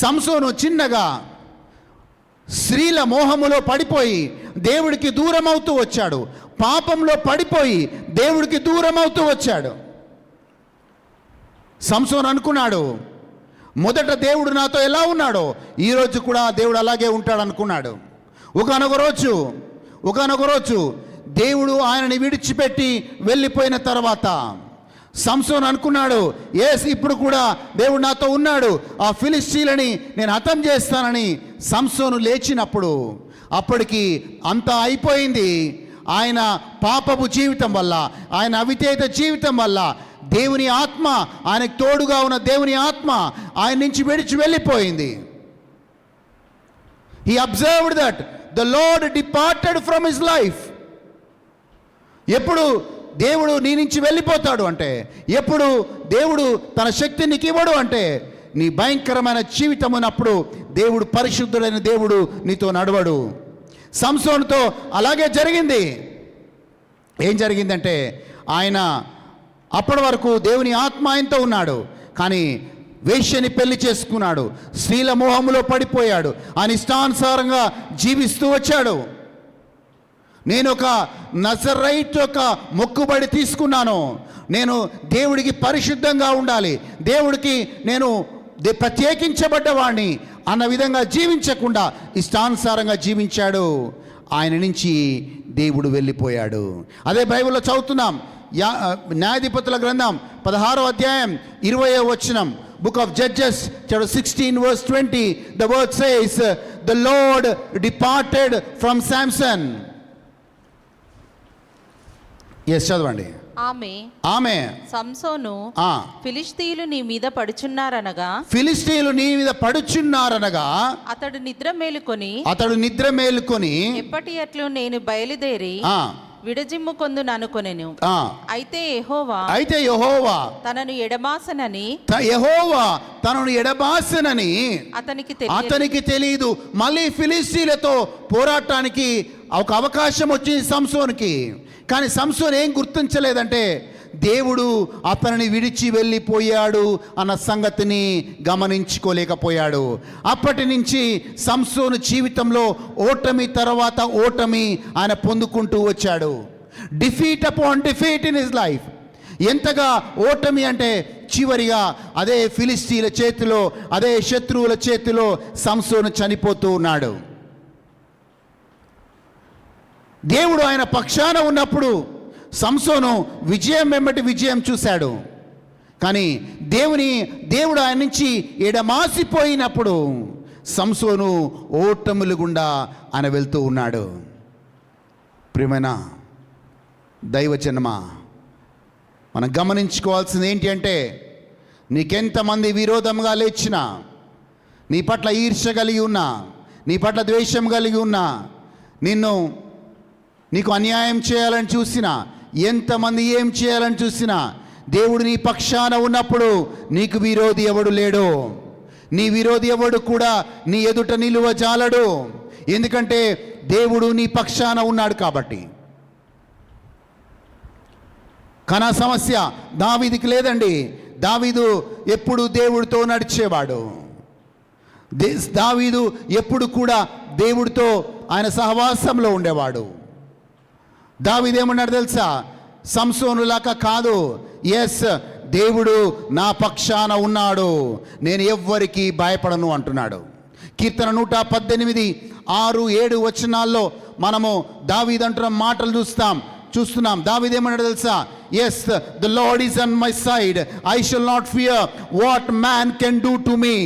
సంసోను చిన్నగా స్త్రీల మోహములో పడిపోయి దేవుడికి దూరం అవుతూ వచ్చాడు. పాపంలో పడిపోయి దేవుడికి దూరం అవుతూ వచ్చాడు. సంసోను అనుకున్నాడు, మొదట దేవుడు నాతో ఎలా ఉన్నాడో ఈరోజు కూడా దేవుడు అలాగే ఉంటాడు అనుకున్నాడు. ఒకనొక రోజు దేవుడు ఆయనని విడిచిపెట్టి వెళ్ళిపోయిన తర్వాత సంసోను అనుకున్నాడు, ఎస్, ఇప్పుడు కూడా దేవుడు నాతో ఉన్నాడు, ఆ ఫిలిష్తీయులని నేను హతం చేస్తానని సంసోను లేచినప్పుడు అప్పటికి అంతా అయిపోయింది. ఆయన పాపపు జీవితం వల్ల, ఆయన అవిధేయత జీవితం వల్ల దేవుని ఆత్మ, ఆయనకు తోడుగా ఉన్న దేవుని ఆత్మ ఆయన నుంచి విడిచి వెళ్ళిపోయింది. He observed that the Lord departed from his life. ఎప్పుడు దేవుడు నీ నుంచి వెళ్ళిపోతాడు అంటే, ఎప్పుడు దేవుడు తన శక్తిని నీకు ఇవ్వడు అంటే, నీ భయంకరమైన జీవితం ఉన్నప్పుడు దేవుడు పరిశుద్ధుడైన దేవుడు నీతో నడవడు. సంసోనుతో అలాగే జరిగింది. ఏం జరిగిందంటే ఆయన అప్పటి వరకు దేవుని ఆత్మ ఆయనతో ఉన్నాడు, కానీ వేశ్యని పెళ్లి చేసుకున్నాడు, స్త్రీల మోహములో పడిపోయాడు, ఆయన ఇష్టానుసారంగా జీవిస్తూ వచ్చాడు. నేను ఒక నజరైట్ ఒక మొక్కుబడి తీసుకున్నాను, నేను దేవుడికి పరిశుద్ధంగా ఉండాలి, దేవుడికి నేను ప్రత్యేకించబడ్డవాడిని అన్న విధంగా జీవించకుండా ఇష్టానుసారంగా జీవించాడు. ఆయన నుంచి దేవుడు వెళ్ళిపోయాడు. అదే బైబిల్లో చదువుతున్నాం, న్యాయాధిపతుల గ్రంథం 16వ అధ్యాయం 20వ వచనం, Book of Judges, chapter 16, verse 20, the word says, the Lord departed from Samson. Yes, చదవండి. ఆమె సంసోను ఫిలిష్తీయులు నీ మీద పడుచున్నారనగా అతడు నిద్ర మేలుకొని ఎప్పటి అట్లు నేను బయలుదేరి విడజిమ్ముకొందును అనుకొనెను. అయితే యెహోవా తనను ఎడబాసనని అతనికి తెలియదు. మళ్ళీ ఫిలిష్తీయులతో పోరాటానికి ఒక అవకాశం వచ్చింది సంసోనుకి. కానీ సంసోను ఏం గుర్తించలేదంటే దేవుడు అతనిని విడిచి వెళ్ళిపోయాడు అన్న సంగతిని గమనించుకోలేకపోయాడు. అప్పటి నుంచి సంసోను జీవితంలో ఓటమి తర్వాత ఓటమి ఆయన పొందుకుంటూ వచ్చాడు. Defeat upon defeat in his life. ఎంతగా ఓటమి అంటే చివరిగా అదే ఫిలిష్తీయుల చేతిలో, అదే శత్రువుల చేతిలో సంసోను చనిపోతూ ఉన్నాడు. దేవుడు ఆయన పక్షాన ఉన్నప్పుడు సంసోను విజయం వెంబటి విజయం చూశాడు. కానీ దేవుడు ఆయన నుంచి ఎడమాసిపోయినప్పుడు సంసోను ఓటములు గుండా ఆయన వెళ్తూ ఉన్నాడు. ప్రియమైన దైవజనమా, మనం గమనించుకోవాల్సింది ఏంటి అంటే, నీకెంతమంది విరోధంగా లేచినా, నీ పట్ల ఈర్ష్య కలిగి ఉన్నా, నీ పట్ల ద్వేషం కలిగి ఉన్నా, నీకు అన్యాయం చేయాలని చూసినా, ఎంతమంది ఏం చేయాలని చూసినా, దేవుడు నీ పక్షాన ఉన్నప్పుడు నీకు విరోధి ఎవడు లేడు. నీ విరోధి ఎవడు కూడా నీ ఎదుట నిలువ జాలడు. ఎందుకంటే దేవుడు నీ పక్షాన ఉన్నాడు కాబట్టి. కానీ ఆ సమస్య దావీదుకి లేదండి. దావీదు ఎప్పుడు దేవుడితో నడిచేవాడు. దావీదు ఎప్పుడు కూడా దేవుడితో ఆయన సహవాసంలో ఉండేవాడు. దావీదు ఏమన్నాడు తెలుసా? సంసోనులాగా కాదు, ఎస్, దేవుడు నా పక్షాన ఉన్నాడు, నేను ఎవ్వరికి భయపడను అంటున్నాడు. కీర్తన 118, 6, 7 వచనాల్లో మనము దావీదు అంటున్న మాటలు చూస్తున్నాం. దావీదు ఏమన్నాడు తెలుసా? Yes, the Lord is on my side, I shall not fear what man can do to me.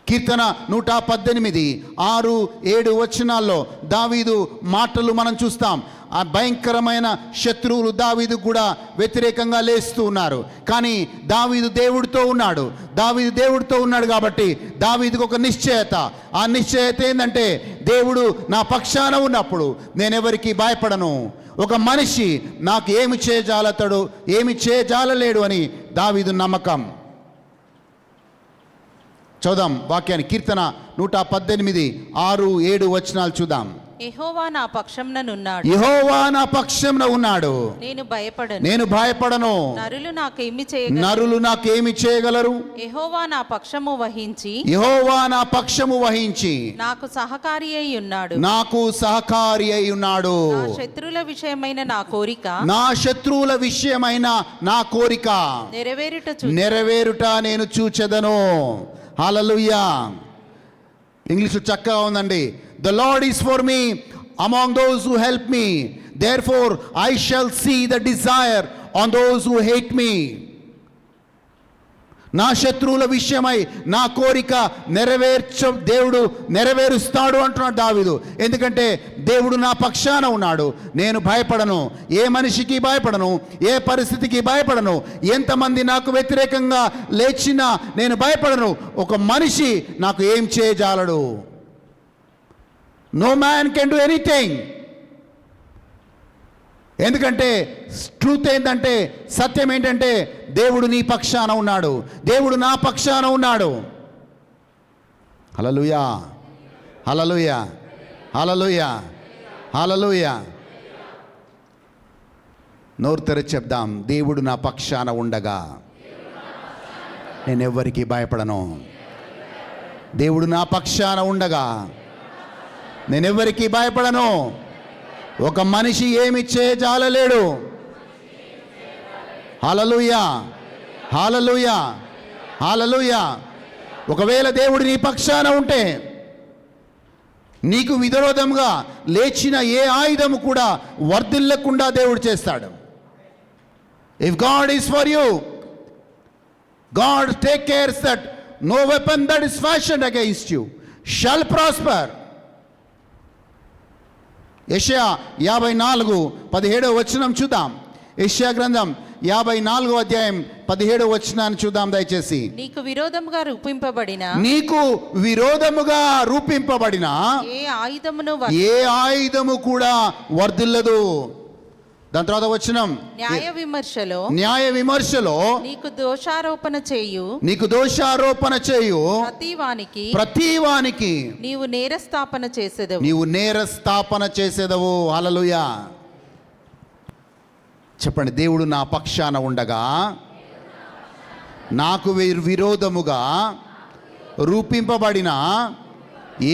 కీర్తన 118, 6, 7 వచనాల్లో దావీదు మాటలు మనం చూస్తాం. ఆ భయంకరమైన శత్రువులు దావీదు కూడా వ్యతిరేకంగా లేస్తూ ఉన్నారు. కానీ దావీదు దేవుడితో ఉన్నాడు కాబట్టి దావీదుకు ఒక నిశ్చయత. ఆ నిశ్చయత ఏంటంటే, దేవుడు నా పక్షాన ఉన్నప్పుడు నేను ఎవరికి భయపడను. ఒక మనిషి నాకు ఏమి చేయజాలలేడు అని దావీదు నమ్మకం. చూద్దాం వాక్యాన్ని. కీర్తన 118, 6, 7 వచనాలు చూద్దాం. యెహోవా నా పక్షంన ఉన్నాడు, నేను భయపడను. నరులు నాకేమి చేయగలరు? యెహోవా నా పక్షము వహించి నాకు సహకారి అయి ఉన్నాడు. నా శత్రువుల విషయమైన నా కోరిక నెరవేరుట నేను చూచెదను. హల్లెలూయా. ఇంగ్లీష్లో చక్కగా ఉందండి. The Lord is for me among those who help me. Therefore I shall see the desire on those who hate me. నా శత్రువుల విషయమై నా కోరిక దేవుడు నెరవేరుస్తాడు అంటున్నాడు దావీదు. ఎందుకంటే దేవుడు నా పక్షాన ఉన్నాడు, నేను భయపడను. ఏ మనిషికి భయపడను, ఏ పరిస్థితికి భయపడను. ఎంతమంది నాకు వ్యతిరేకంగా లేచినా నేను భయపడను. ఒక మనిషి నాకు ఏం చేయజాలడు. No man can do anything. ఎందుకంటే ట్రూత్ ఏంటంటే, సత్యం ఏంటంటే, దేవుడు నీ పక్షాన ఉన్నాడు, దేవుడు నా పక్షాన ఉన్నాడు. హల్లెలూయా, హల్లెలూయా, హల్లెలూయా, హల్లెలూయా. నోరు తెరిచి చెప్దాం, దేవుడు నా పక్షాన ఉండగా నేనెవ్వరికి భయపడను. దేవుడు నా పక్షాన ఉండగా నేనెవ్వరికి భయపడను. ఒక మనిషి ఏమి చేయజాలలేడు. హల్లెలూయా, హల్లెలూయా, హల్లెలూయా. ఒకవేళ దేవుడు నీ పక్షాన ఉంటే నీకు విరోధంగా లేచిన ఏ ఆయుధము కూడా వర్ధిల్లకుండా దేవుడు చేస్తాడు. If God is for you, God take care that no weapon that is fashioned against you shall prosper. యెషయా 54:17 వచనం చూద్దాం. యెషయా గ్రంథం 54 అధ్యాయం 17 వచనాన్ని చూద్దాం దయచేసి. నీకు విరోధముగా రూపింపబడిన ఏ ఆయుధము కూడా వర్ధిల్లదు. దాని తర్వాత వచనం, న్యాయ విమర్శలో నీకు దోషారోపణ చేయు ప్రతివానికి నీవు నేరస్థాపన చేసేదవు. హల్లెలూయా. చెప్పండి, దేవుడు నా పక్షాన ఉండగా నాకు విరోధముగా రూపింపబడిన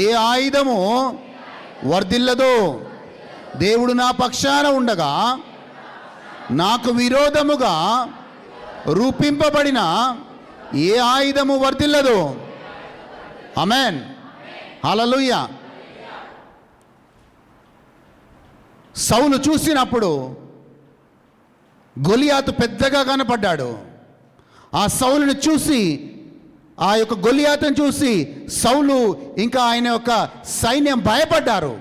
ఏ ఆయుధము వర్ధిల్లదు. దేవుడు నా పక్షాన ఉండగా నాకు విరోధముగా రూపింపబడిన ఏ ఆయుధము వర్ధిల్లదు. ఆమేన్, హల్లెలూయా. సౌలు చూసినప్పుడు గొలియాతు పెద్దగా కనపడ్డాడు. ఆ సౌలుని చూసి, ఆ యొక్క గొలియాతును చూసి సౌలు ఇంకా ఆయన యొక్క సైన్యం భయపడ్డారు.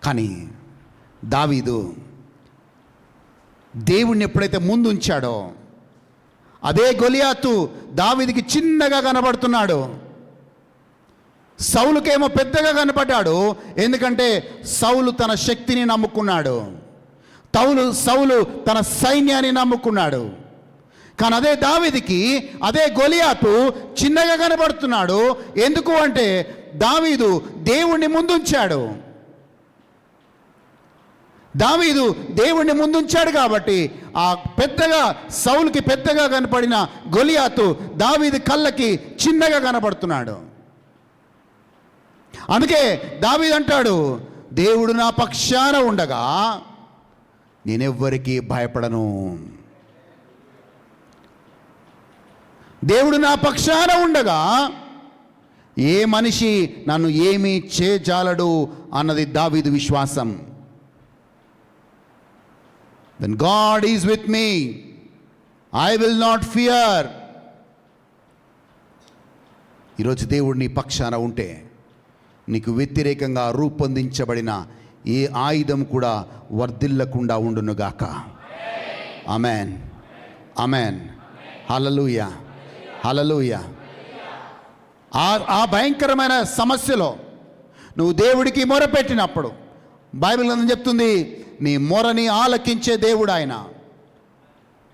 కానీ దావీదు దేవుణ్ణి ఎప్పుడైతే ముందు ఉంచాడో అదే గొలియాతు దావీదుకి చిన్నగా కనబడుతున్నాడు. సౌలుకేమో పెద్దగా కనపడ్డాడు. ఎందుకంటే సౌలు తన శక్తిని నమ్ముకున్నాడు, సౌలు తన సైన్యాన్ని నమ్ముకున్నాడు. కానీ అదే దావీదుకి అదే గొలియాతు చిన్నగా కనబడుతున్నాడు. ఎందుకు అంటే దావీదు దేవుణ్ణి ముందుంచాడు. దావీదు దేవుణ్ణి ముందుంచాడు కాబట్టి ఆ పెద్దగా సౌలుకి పెద్దగా కనపడిన గొలియాతు దావీదు కళ్ళకి చిన్నగా కనబడుతున్నాడు. అందుకే దావీదు అంటాడు, దేవుడు నా పక్షాన ఉండగా నేనెవ్వరికీ భయపడను. దేవుడు నా పక్షాన ఉండగా ఏ మనిషి నన్ను ఏమీ చేయజాలడు అన్నది దావీదు విశ్వాసం. When God is with me, I will not fear. ఈరోజు దేవుడు నీ పక్షాన ఉంటే నీకు వ్యతిరేకంగా రూపొందించబడిన ఏ ఆయుధం కూడా వర్ధిల్లకుండా ఉండునుగాక. ఆమేన్, ఆమేన్, హల్లెలూయా, హల్లెలూయా. ఆ భయంకరమైన సమస్యలో నువ్వు దేవుడికి మొరపెట్టినప్పుడు బైబిల్ గ్రంథం చెప్తుంది, నీ మొరని ఆలకించే దేవుడు ఆయన.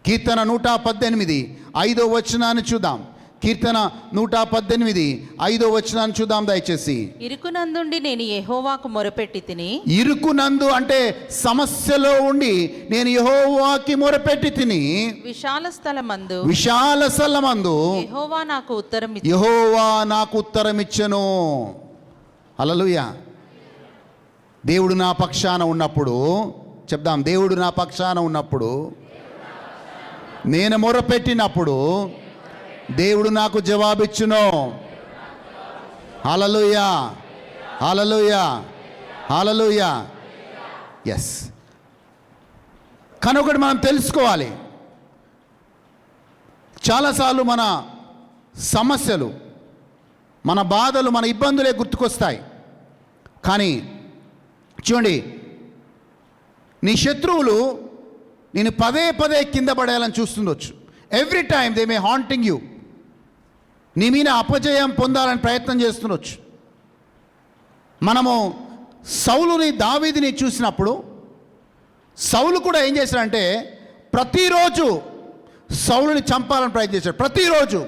కీర్తన 118:5 వచనాన్ని చూద్దాం. కీర్తన 118:5 వచనాన్ని చూద్దాం దయచేసి. ఇరుకునందుండి నేను యెహోవాకు మొరపెట్టి తిని. ఇరుకునందు అంటే సమస్యలో ఉండి నేను యెహోవాకి మొరపెట్టి తిని. విశాల స్థలమందు యెహోవా నాకు ఉత్తరమిచ్చెను. హల్లెలూయా. దేవుడు నా పక్షాన ఉన్నప్పుడు చెప్దాం, దేవుడు నా పక్షాన ఉన్నప్పుడు, నేను మొరపెట్టినప్పుడు దేవుడు నాకు జవాబిచ్చును. హల్లెలూయా, హల్లెలూయా, హల్లెలూయా. ఎస్. కానీ ఒకటి మనం తెలుసుకోవాలి, చాలాసార్లు మన సమస్యలు, మన బాధలు, మన ఇబ్బందులే గుర్తుకొస్తాయి. కానీ చూడండి, నీ శత్రువులు నేను పదే కింద పడేయాలని చూస్తుండొచ్చు. Every time they may haunting you. నీ మీద అపజయం పొందాలని ప్రయత్నం చేస్తుండొచ్చు. మనము సౌలుని దావీదుని చూసినప్పుడు సౌలు కూడా ఏం చేశాడంటే ప్రతిరోజు సౌలుని చంపాలని ప్రయత్నం చేశాడు. ప్రతిరోజు.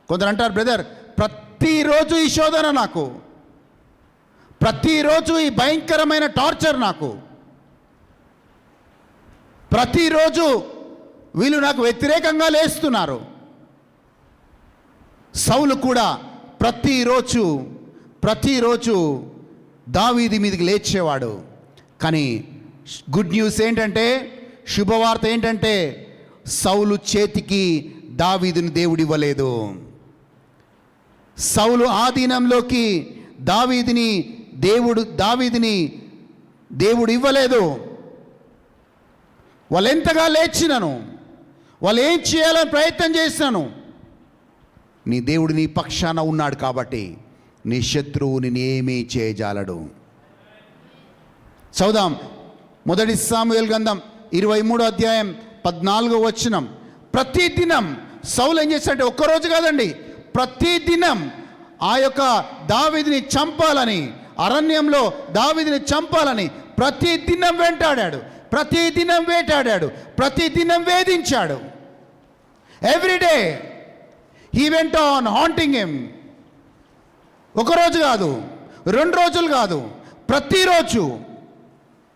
కొందరు అంటారు, బ్రదర్ ప్రతిరోజు ఈ శోధన నాకు, ప్రతిరోజు ఈ భయంకరమైన టార్చర్ నాకు. ప్రతిరోజు వీళ్ళు నాకు వ్యతిరేకంగా లేస్తున్నారు. సౌలు కూడా ప్రతిరోజు దావీదు మీదకి లేచేవాడు. కానీ గుడ్ న్యూస్ ఏంటంటే, శుభవార్త ఏంటంటే, సౌలు చేతికి దావీదుని దేవుడు ఇవ్వలేదు. సౌలు ఆధీనంలోకి దావీదుని దేవుడు ఇవ్వలేదు. వాళ్ళు ఎంతగా లేచినను, వాళ్ళు ఏం చేయాలని ప్రయత్నం చేసినాను, నీ దేవుడు నీ పక్షాన ఉన్నాడు కాబట్టి నీ శత్రువుని ఏమీ చేయజాలడు. చదుదాం మొదటి సాముయేలు గ్రంథం 23వ అధ్యాయం 14వ వచనం. ప్రతిదినం సౌలు ఏం చేశాడంటే, ఒక్కరోజు కాదండి, ప్రతిదినం ఆ యొక్క దావీదుని చంపాలని, అరణ్యంలో దావీదుని చంపాలని ప్రతిదినం వేటాడాడు, ప్రతిదినం వేధించాడు. Everyday he went on haunting him. ఒకరోజు కాదు, 2 రోజులు కాదు, ప్రతిరోజు.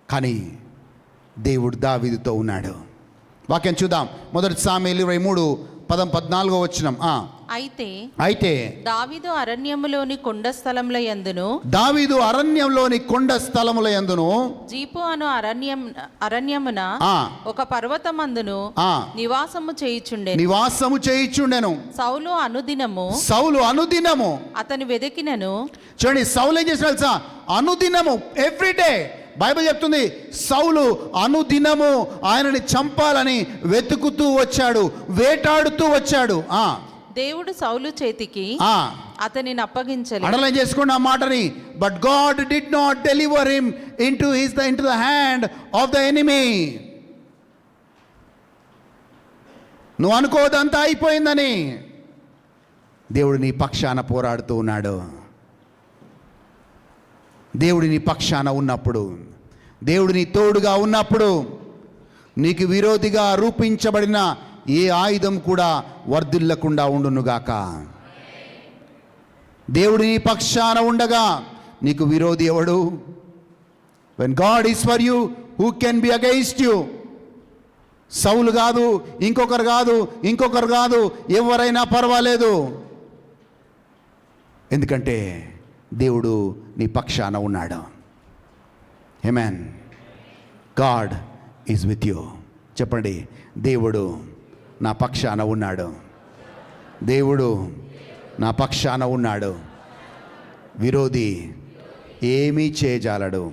కానీ దేవుడు దావీదుతో ఉన్నాడు. వాక్యం చూద్దాం. మొదటి సాముయేలు 23:14 వచనం. అయితే దావీదు అరణ్యములోని కొండ స్థలముల యందును జీపు అను అరణ్యమున ఒక పర్వతమందును నివాసము చేయుచుండెను. సౌలు అనుదినము అతని వెదకినను. చూడండి, సౌలు ఏం చేసిన తెలుసా? అనుదినము, ఎవ్రీడే. బైబిల్ చెప్తుంది, సౌలు అనుదినము ఆయనని చంపాలని వెతుకుతూ వచ్చాడు, వేటాడుతూ వచ్చాడు. దేవుడు సౌలు చేతికి అతనిని అప్పగించలేదు. అడలం చేసుకోండి ఆ మాటని. But God did not deliver him into the hand of the enemy. నువ్వు అనుకోదంతా అయిపోయిందని. దేవుడు నీ పక్షాన పోరాడుతూ ఉన్నాడు. దేవుడు నీ పక్షాన ఉన్నప్పుడు, దేవుడు నీ తోడుగా ఉన్నప్పుడు, నీకు విరోధిగా రూపించబడిన ఏ ఆయుధం కూడా వర్ధిల్లకుండా ఉండునుగాక. దేవుడు నీ పక్షాన ఉండగా నీకు విరోధి ఎవడు? When God is for you, who can be against you? సౌలు కాదు, ఇంకొకరు కాదు, ఎవరైనా పర్వాలేదు. ఎందుకంటే దేవుడు నీ పక్షాన ఉన్నాడు. Amen. God is with you. చెప్పండి, దేవుడు నా పక్షాన ఉన్నాడు. దేవుడు నా పక్షాన ఉన్నాడు. విరోధి ఏమీ చేయజాలడు.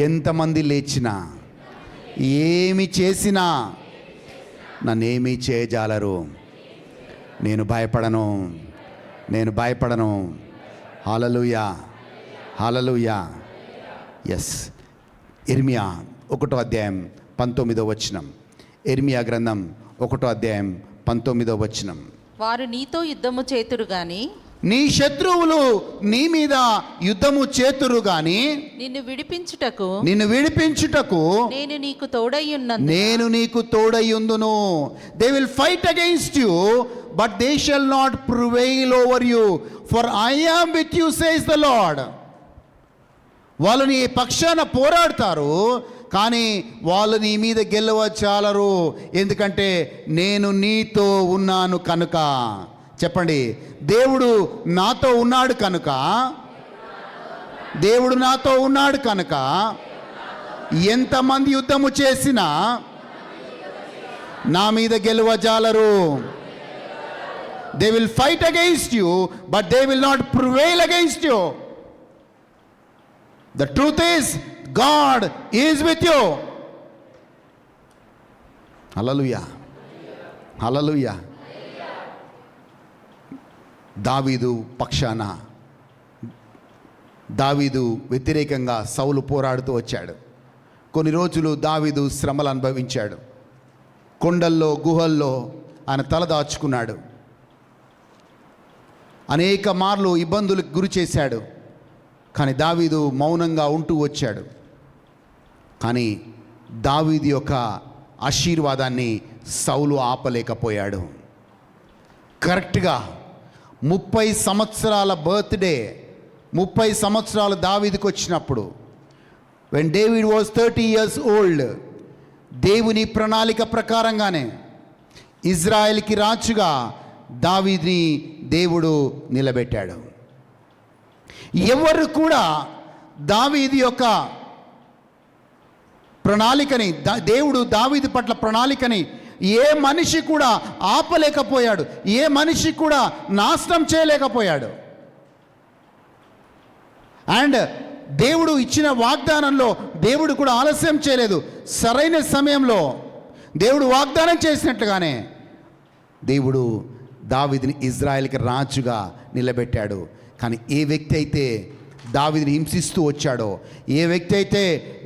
ఎంతమంది లేచినా, ఏమి చేసినా నన్నేమీ చేయజాలరు. నేను భయపడను. హల్లెలూయా, హల్లెలూయా. ఎస్. ఇర్మియా 1వ అధ్యాయం 19వ వచనం. ఇర్మియా గ్రంథం 1వ అధ్యాయం 19వ వచనం. వారు నీతో యుద్ధము చేతురు గాని, నీ శత్రువులు నీ మీద యుద్ధము చేతురు గాని, నిన్ను విడిపించుటకు నేను నీకు తోడయ్యుందును. They will fight against you, but they shall not prevail over you, for I am with you says the lord. వాళ్ళు నీ పక్షాన పోరాడతారు, కానీ వాళ్ళు నీ మీద గెలవచాలరు. ఎందుకంటే నేను నీతో ఉన్నాను కనుక. చెప్పండి, దేవుడు నాతో ఉన్నాడు కనుక ఎంతమంది యుద్ధము చేసినా నా మీద గెలవజాలరు. They will fight against you, but they will not prevail against you. The truth is, God is with you. Hallelujah. Hallelujah. దావీదు పక్షాన, దావీదు వ్యతిరేకంగా సౌలు పోరాడుతూ వచ్చాడు. కొన్ని రోజులు దావీదు శ్రమలు అనుభవించాడు. కొండల్లో, గుహల్లో ఆయన తల దాచుకున్నాడు. అనేక మార్లు ఇబ్బందులకు గురి చేశాడు. కానీ దావీదు మౌనంగా ఉంటూ వచ్చాడు. కానీ దావీదు యొక్క ఆశీర్వాదాన్ని సౌలు ఆపలేకపోయాడు. కరెక్ట్గా 30 సంవత్సరాల బర్త్డే, 30 సంవత్సరాలు దావీదుకు వచ్చినప్పుడు, when David was 30 years old, దేవుని ప్రణాళిక ప్రకారంగానే ఇజ్రాయెల్కి రాజుగా దావీదుని దేవుడు నిలబెట్టాడు. ఎవరు కూడా దావీదు యొక్క ప్రణాళికని, దేవుడు దావీదు పట్ల ప్రణాళికని ఏ మనిషి కూడా ఆపలేకపోయాడు, ఏ మనిషి కూడా నాశనం చేయలేకపోయాడు. అండ్ దేవుడు ఇచ్చిన వాగ్దానంలో దేవుడు కూడా ఆలస్యం చేయలేదు. సరైన సమయంలో దేవుడు వాగ్దానం చేసినట్లుగానే దేవుడు దావీదుని ఇజ్రాయెల్కి రాజుగా నిలబెట్టాడు. కానీ ఏ వ్యక్తి అయితే దావీదుని హింసిస్తూ వచ్చాడో, ఏ వ్యక్తి అయితే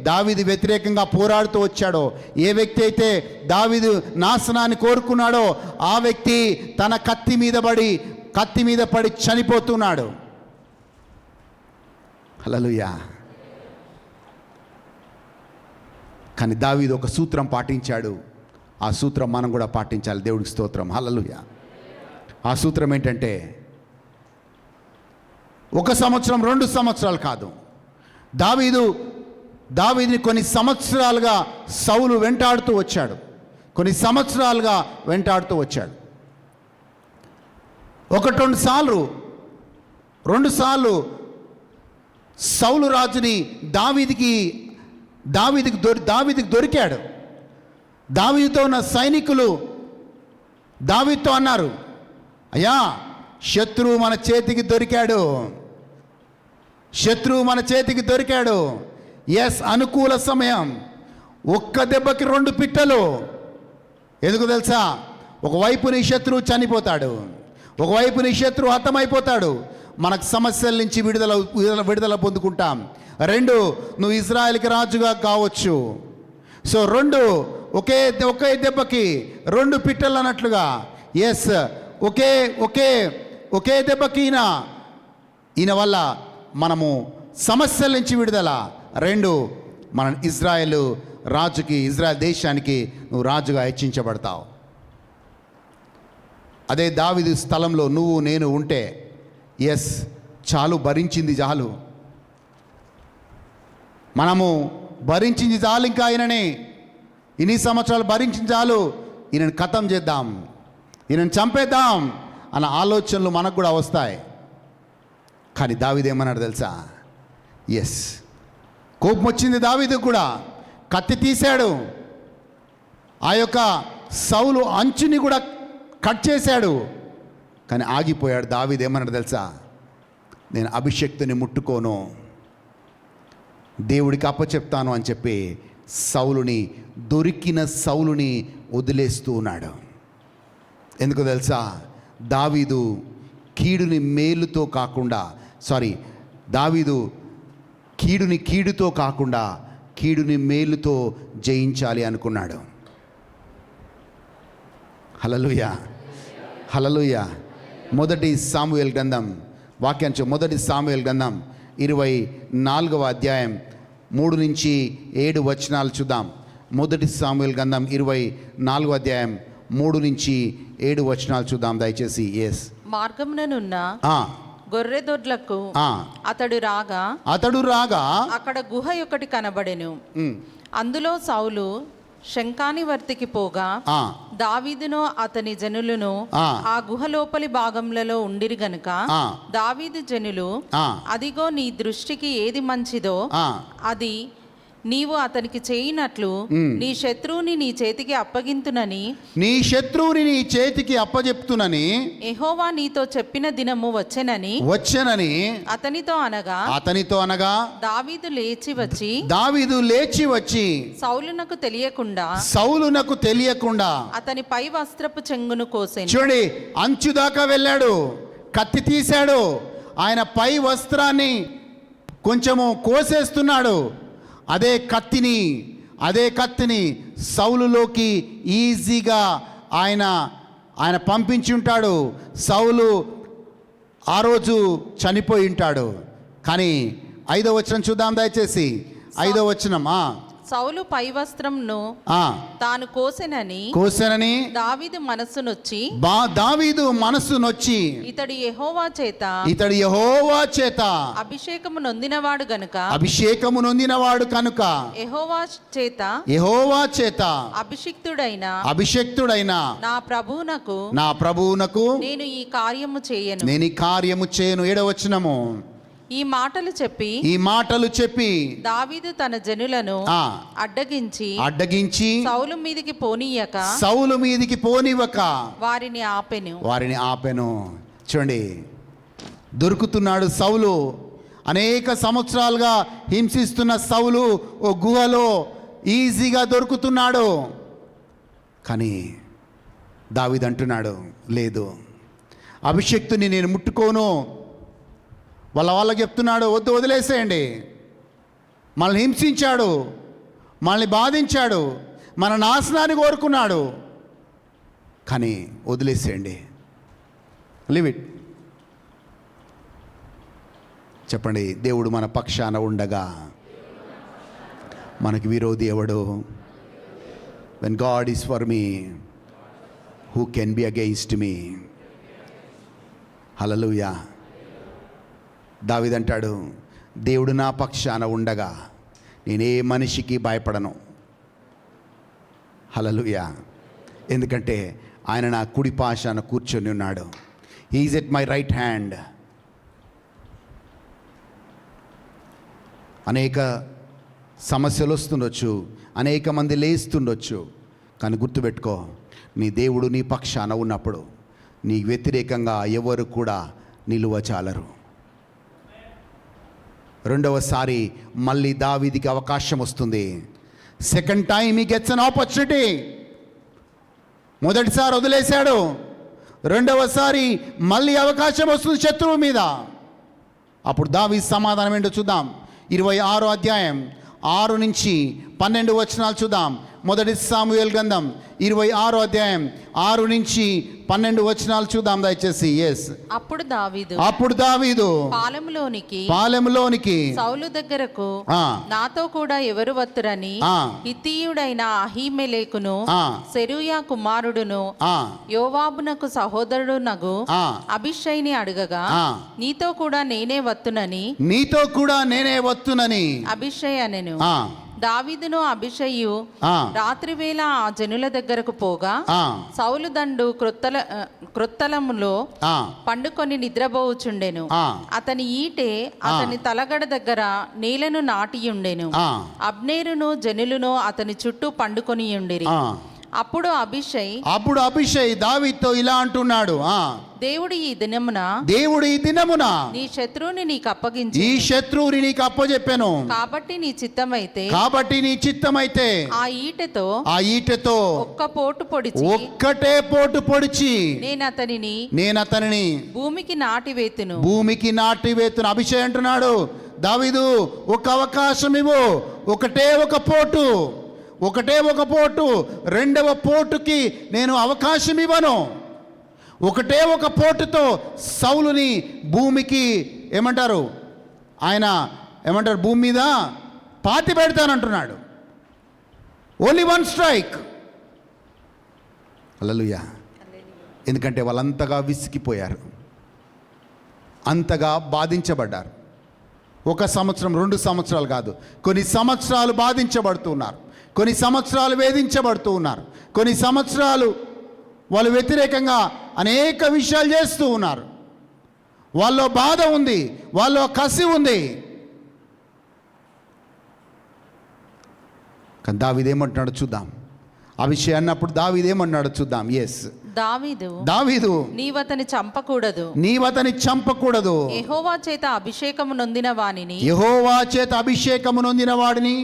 దావీదు వ్యతిరేకంగా పోరాడుతూ వచ్చాడో, ఏ వ్యక్తి అయితే దావీదు నాశనాన్ని కోరుకున్నాడో ఆ వ్యక్తి తన కత్తి మీద పడి చనిపోతున్నాడు. హల్లెలూయా. కానీ దావీదు ఒక సూత్రం పాటించాడు. ఆ సూత్రం మనం కూడా పాటించాలి. దేవుడికి స్తోత్రం. హల్లెలూయా. ఆ సూత్రం ఏంటంటే 1 సంవత్సరం 2 సంవత్సరాలు కాదు. దావీదుని కొన్ని సంవత్సరాలుగా సౌలు వెంటాడుతూ వచ్చాడు. కొన్ని సంవత్సరాలుగా వెంటాడుతూ వచ్చాడు. 2 సార్లు సౌలు రాజుని దావీదుకి దొరికాడు. దావీదుతో ఉన్న సైనికులు దావీదుతో అన్నారు, అయ్యా శత్రువు మన చేతికి దొరికాడు. ఎస్, అనుకూల సమయం. ఒక్క దెబ్బకి 2 పిట్టలు. ఎందుకు తెలుసా? ఒకవైపు నీ శత్రువు చనిపోతాడు, ఒకవైపు నీ శత్రువు హతమైపోతాడు. మనకు సమస్యల నుంచి విడుదల పొందుకుంటాం. 2, నువ్వు ఇజ్రాయెల్కి రాజుగా కావచ్చు. సో 2 ఒకే దెబ్బకి 2 పిట్టలు అన్నట్లుగా. ఎస్, ఒకే దెబ్బకి ఈయన వల్ల మనము సమస్యల నుంచి విడుదల. 2, మన ఇజ్రాయెల్ దేశానికి నువ్వు రాజుగా హెచ్చించబడతావు. అదే దావీదు స్థలంలో నువ్వు నేను ఉంటే, ఎస్, చాలు, చాలు, మనము భరించింది చాలు. ఇంకా ఇన్ని సంవత్సరాలు భరించింది చాలు, ఈయనను ఖతం చేద్దాం, ఈయనను చంపేద్దాం అన్న ఆలోచనలు మనకు కూడా వస్తాయి. కానీ దావీదు ఏమన్నాడు తెలుసా? ఎస్, కోపం వచ్చింది దావీదు కూడా. కత్తి తీశాడు. ఆ యొక్క సౌలు అంచుని కూడా కట్ చేశాడు. కానీ ఆగిపోయాడు. దావీదు ఏమన్నాడు తెలుసా? నేను అభిషక్తుని ముట్టుకోను, దేవుడికి అప్పచెప్తాను అని చెప్పి దొరికిన సౌలుని వదిలేస్తూ ఉన్నాడు. ఎందుకు తెలుసా? దావీదు కీడుని కీడుతో కాకుండా కీడుని మేలుతో జయించాలి అనుకున్నాడు. హల్లెలూయా. మొదటి సాముయేలు గ్రంథం 24వ అధ్యాయం 3 నుంచి 7 వచనాలు చూద్దాం. మొదటి సాముయేలు గ్రంథం 24వ అధ్యాయం 3 నుంచి 7 వచనాలు చూద్దాం దయచేసి. ఎస్. మార్గముననున్న గొర్రెదొడ్లకు అతడు రాగా అక్కడ గుహ ఒకటి కనబడెను. అందులో సౌలు శంఖానివర్తికి పోగా దావీదును అతని జనులను ఆ గుహ లోపలి భాగంలో ఉండిరి గనుక దావీదు జనులు, అదిగో నీ దృష్టికి ఏది మంచిదో అది నీవు అతనికి చేయనట్లు నీ శత్రువుని నీ చేతికి అప్పజెప్తునని యెహోవా నీతో చెప్పిన దినము వచ్చెనని అతనితో అనగా దావీదు లేచి వచ్చి సౌలునకు తెలియకుండా అతని పై వస్త్రపు చెంగును కోసెను. చూడండి, అంచు దాకా వెళ్ళాడు, కత్తి తీశాడు, ఆయన పై వస్త్రాన్ని కొంచెము కోసేస్తున్నాడు. అదే కత్తిని సౌలులోకి ఈజీగా ఆయన పంపించి ఉంటాడు. సౌలు ఆ రోజు చనిపోయి ఉంటాడు. కానీ 5వ వచనం చూద్దాం దయచేసి. 5వ వచనం. సౌలు పై వస్త్రంను ఆ, తాను కోసెనని కోసెనని దావీదు మనస్సునొచ్చి దావీదు మనస్సు నొచ్చి ఇతడు యెహోవా చేత ఇతడు యెహోవా చేత అభిషేకము నొందినవాడు గనుక అభిషేకము నొందినవాడు కనుక యెహోవా చేత యెహోవా చేత అభిషిక్తుడైన అభిషేక్తుడైన నా ప్రభువునకు నేను ఈ కార్యము చేయను. నేను ఈ కార్యము చేయను. 7వ వచనము. ఈ మాటలు చెప్పి దావీదు తన జనులను ఆ, అడ్డగించి సౌలు మీదికి పోనీయక వారిని ఆపెను. చూడండి, దొరుకుతున్నాడు సౌలు. అనేక సంవత్సరాలుగా హింసిస్తున్న సౌలు ఓ గుహలో ఈజీగా దొరుకుతున్నాడు. కానీ దావీదు అంటున్నాడు, లేదు, అభిషేక్తుని నేను ముట్టుకోను. వాళ్ళకి చెప్తున్నాడు, వదిలేసేయండి. మనల్ని హింసించాడు, మనల్ని బాధించాడు, మన నాశనాన్ని కోరుకున్నాడు, కానీ వదిలేసేయండి, లీవ్ ఇట్. చెప్పండి, దేవుడు మన పక్షాన ఉండగా మనకి విరోధి ఎవడు? When God is for me, who can be against me? Hallelujah. దావీదు అంటాడు, దేవుడు నా పక్షాన ఉండగా నేనే మనిషికి భయపడను. హల్లెలూయా. ఎందుకంటే ఆయన నా కుడి పాశాన కూర్చొని ఉన్నాడు. He is at my right hand. అనేక సమస్యలు వస్తుండొచ్చు, అనేక మంది లేస్తుండొచ్చు, కానీ గుర్తుపెట్టుకో, నీ దేవుడు నీ పక్షాన ఉన్నప్పుడు నీ వ్యతిరేకంగా ఎవరు కూడా నిలువ చాలరు. రెండవసారి మళ్ళీ దావీదుకి అవకాశం వస్తుంది. Second time he gets an opportunity. మొదటిసారి వదిలేశాడు, రెండవసారి మళ్ళీ అవకాశం వస్తుంది శత్రువు మీద. అప్పుడు దావీదు సమాధానం ఏంటో చూద్దాం. 26వ అధ్యాయం 6 నుంచి 12 వచనాలు చూద్దాం. మొదటి సాముయేలు గ్రంథం 26వ అధ్యాయం 6 నుంచి 12 వచనాలు చూద్దాం దయచేసి. అప్పుడు దావీదు పాలెములోనికి సౌలు దగ్గరకు నాతో కూడా ఎవరు వత్తురని హిత్తీయుడైన అహీమెలెకును సెరూయా కుమారుడును యోవాబునకు సహోదరుడునగు అబీషైని అడగగా నీతో కూడా నేనే వత్తునని అబీషై అనెను. దావీదును అబీషైయు రాత్రివేళ ఆ జనుల దగ్గరకు పోగా సౌలు దండు క్రొత్తలములో పండుకొని నిద్రపోవుచుండెను. అతని ఈటె అతని తలగడ దగ్గర నేలను నాటియుండెను. అబ్నేరును జనులను అతని చుట్టూ పండుకొని ఉండిరి. అప్పుడు అబీషై దావీదుతో ఇలా అంటున్నాడు, దేవుడు ఈ దినమున నీ శత్రువుని నీకు అప్పగించెను. కాబట్టి నీ చిత్తమైతే ఆ ఈటెతో ఒక్కటే పోటు పొడిచి నేనతనిని భూమికి నాటివేతును. అభిషేక్ అంటున్నాడు, దావీదు ఒక అవకాశం ఇవ్వు, ఒకటే ఒక పోటు, రెండవ పోటుకి నేను అవకాశం ఇవ్వను. ఒకటే ఒక పోటుతో సౌలుని భూమికి భూమి మీద పాతి పెడతానంటున్నాడు. Only one strike. హల్లెలూయా. ఎందుకంటే వాళ్ళంతగా విసిగిపోయారు, అంతగా బాధించబడ్డారు. 1 సంవత్సరం 2 సంవత్సరాలు కాదు, కొన్ని సంవత్సరాలు బాధించబడుతున్నారు, కొన్ని సంవత్సరాలు వేధించబడుతూ ఉన్నారు, కొన్ని సంవత్సరాలు వాళ్ళు వ్యతిరేకంగా అనేక విషయాలు చేస్తూ ఉన్నారు. వాళ్ళలో బాధ ఉంది, వాళ్ళలో కసి ఉంది. కానీ దావీదు ఏమంటున్నాడు చూద్దాం. అభిషేక్ అన్నప్పుడు దావీదు ఏమన్నాడు చూద్దాం. ఎస్, దావీదు నీవతని చంపకూడదు. యెహోవా చేత అభిషేకము నొందిన వాడిని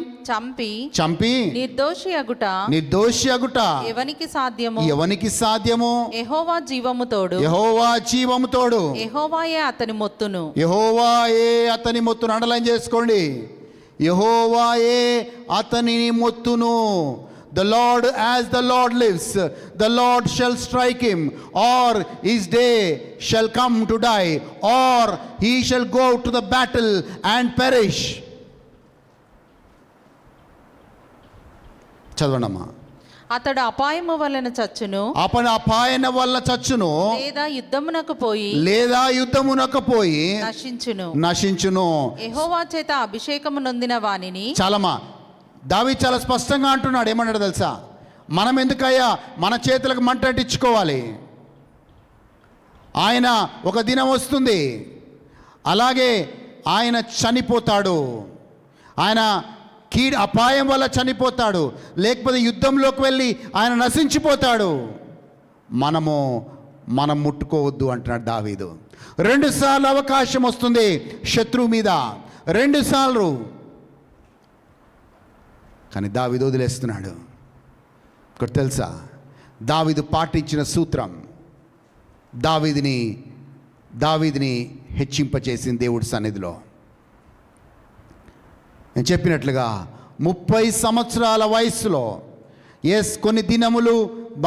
చంపి నిర్దోషి అగుట ఎవనికి సాధ్యము? యెహోవా జీవముతోడు యెహోవాయే అతని మొత్తును అండర్లైన్ చేసుకోండి. యెహోవాయే అతనిని మొత్తును. The Lord, as the Lord lives, the Lord shall strike him, or his day shall come to die, or he shall go to the battle and perish. చదవండమ్మా. అతడు అపాయము వలన చచ్చును, అపాయన వల్ల చచ్చును, లేదా యుద్ధమునకు పోయి నశించును. యెహోవా చేత అభిషేకము నొందిన వానిని. చాలమ్మా, దావీదు చాలా స్పష్టంగా అంటున్నాడు. ఏమన్నాడు తెలుసా? మనం ఎందుకయ్యా మన చేతులకు మంట అంటించుకోవాలి? ఆయన ఒక దినం వస్తుంది, అలాగే ఆయన చనిపోతాడు. ఆయన అపాయం వల్ల చనిపోతాడు, లేకపోతే యుద్ధంలోకి వెళ్ళి ఆయన నశించిపోతాడు. మనం ముట్టుకోవద్దు అంటున్నాడు దావీదు. 2 సార్లు అవకాశం వస్తుంది శత్రువు మీద, 2 సార్లు. కానీ దావీదు వదిలేస్తున్నాడు. ఇక్కడ తెలుసా, దావీదు పాటించిన సూత్రం దావీదుని హెచ్చింపచేసింది దేవుడి సన్నిధిలో. నేను చెప్పినట్లుగా 30 సంవత్సరాల వయసులో కొన్ని దినములు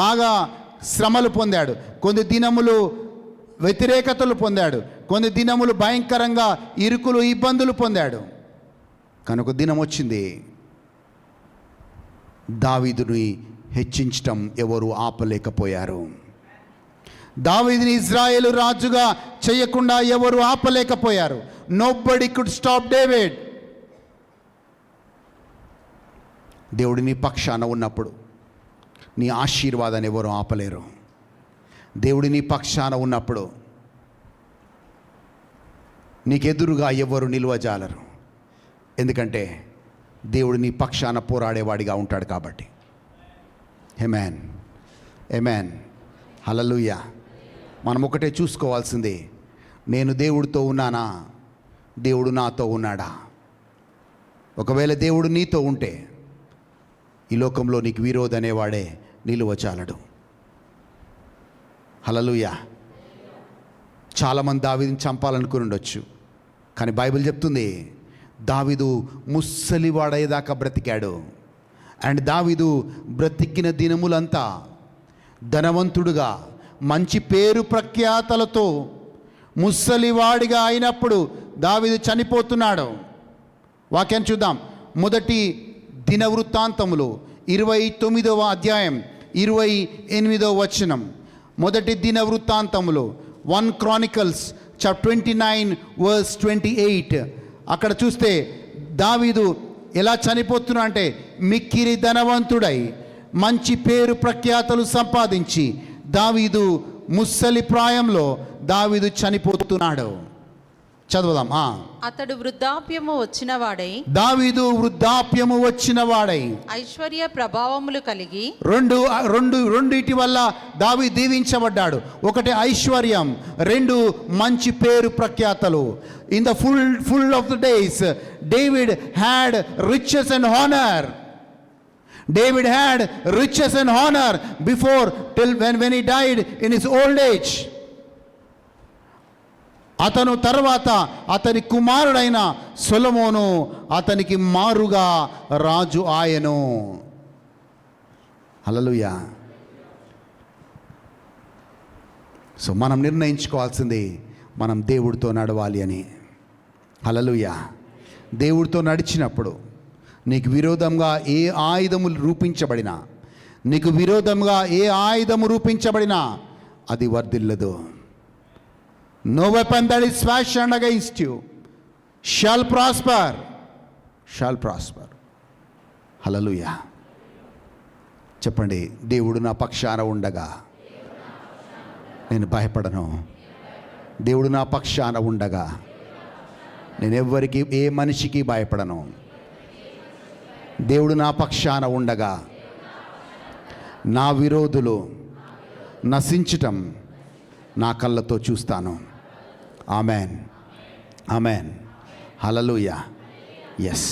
బాగా శ్రమలు పొందాడు, కొన్ని దినములు వ్యతిరేకతలు పొందాడు, కొన్ని దినములు భయంకరంగా ఇరుకులు ఇబ్బందులు పొందాడు. కానీ ఒక దినం వచ్చింది, దావీదుని హెచ్చించటం ఎవరు ఆపలేకపోయారు. దావీదుని ఇజ్రాయేలు రాజుగా చేయకుండా ఎవరు ఆపలేకపోయారు. Nobody could stop David. దేవుడు నీ పక్షాన ఉన్నప్పుడు నీ ఆశీర్వాదాన్ని ఎవరు ఆపలేరు. దేవుడు నీ పక్షాన ఉన్నప్పుడు నీకెదురుగా ఎవరు నిలువజాలరు. ఎందుకంటే దేవుడు నీ పక్షాన పోరాడేవాడిగా ఉంటాడు కాబట్టి. ఆమేన్, ఆమేన్, హల్లెలూయా. మనం ఒకటే చూసుకోవాల్సింది, నేను దేవుడితో ఉన్నానా, దేవుడు నాతో ఉన్నాడా? ఒకవేళ దేవుడు నీతో ఉంటే ఈ లోకంలో నీకు విరోధి అనేవాడే నిలువచాలడు. హల్లెలూయా. చాలామంది దావీదుని చంపాలనుకుని ఉండొచ్చు, కానీ బైబిల్ చెప్తుంది దావీదు ముసలివాడయ్యేదాకా బ్రతికాడు. అండ్ దావీదు బ్రతికిన దినములంతా ధనవంతుడుగా, మంచి పేరు ప్రఖ్యాతలతో ముసలివాడిగా అయినప్పుడు దావీదు చనిపోతున్నాడు. వాక్యం చూద్దాం. మొదటి దినవృత్తాంతములు 29వ అధ్యాయం 28వ వచనం. మొదటి దినవృత్తాంతములు 1 Chronicles chapter 29 verse 28. అక్కడ చూస్తే దావీదు ఎలా చనిపోతున్నా అంటే, మిక్కిరి ధనవంతుడై మంచి పేరు ప్రఖ్యాతలు సంపాదించి దావీదు ముసలి ప్రాయంలో దావీదు చనిపోతున్నాడు. చదువుదాం. అతడు వృద్ధాప్యము వచ్చినవాడై, దావీదు వృద్ధాప్యము వచ్చినవాడై ఐశ్వర్య ప్రభావములు కలిగి, రెండిటి వల్ల దావీదు దీవించబడ్డాడు. ఒకటి ఐశ్వర్యం, 2 మంచి పేరు ప్రఖ్యాతలు. In the full of the days David had riches and honor. David had riches and honor before till when he died in his old age. అతను తర్వాత అతని కుమారుడైన సొలొమోను అతనికి మారుగా రాజు ఆయను. హల్లెలూయా. సో మనం నిర్ణయించుకోవాల్సింది, మనం దేవుడితో నడవాలి అని. హల్లెలూయా. దేవుడితో నడిచినప్పుడు నీకు విరోధంగా ఏ ఆయుధము రూపించబడినా అది వర్ధిల్లదు. No weapon that is fashioned against you shall prosper. Hallelujah. చెప్పండి, దేవుడు నా పక్షాన ఉండగా నేను భయపడను. దేవుడు నా పక్షాన ఉండగా నేను ఎవ్వరికి, ఏ మనిషికి భయపడను. దేవుడు నా పక్షాన ఉండగా నా విరోధులు నశించటం నా కళ్ళతో చూస్తాను. ఆమెన్, ఆమెన్, హల్లెలూయా. ఎస్,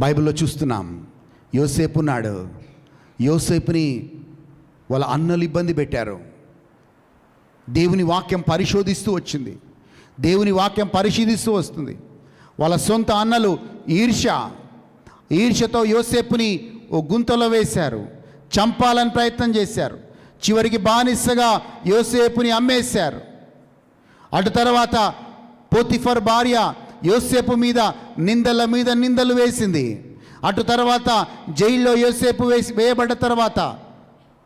బైబిల్లో చూస్తున్నాం. యోసేపు ఉన్నాడు. యోసేపుని వాళ్ళ అన్నలు ఇబ్బంది పెట్టారు. దేవుని వాక్యం పరిశోధిస్తూ వచ్చింది, దేవుని వాక్యం పరిశీలిస్తూ వస్తుంది. వాళ్ళ సొంత అన్నలు ఈర్ష్యతో యోసేపుని ఓ గుంతలో వేశారు, చంపాలని ప్రయత్నం చేశారు. చివరికి బానిసగా యోసేపుని అమ్మేశారు. అటు తర్వాత పోతిఫర్ భార్య యోసేపు మీద నిందల మీద నిందలు వేసింది. అటు తర్వాత జైల్లో యోసేపు వేయబడ్డ తర్వాత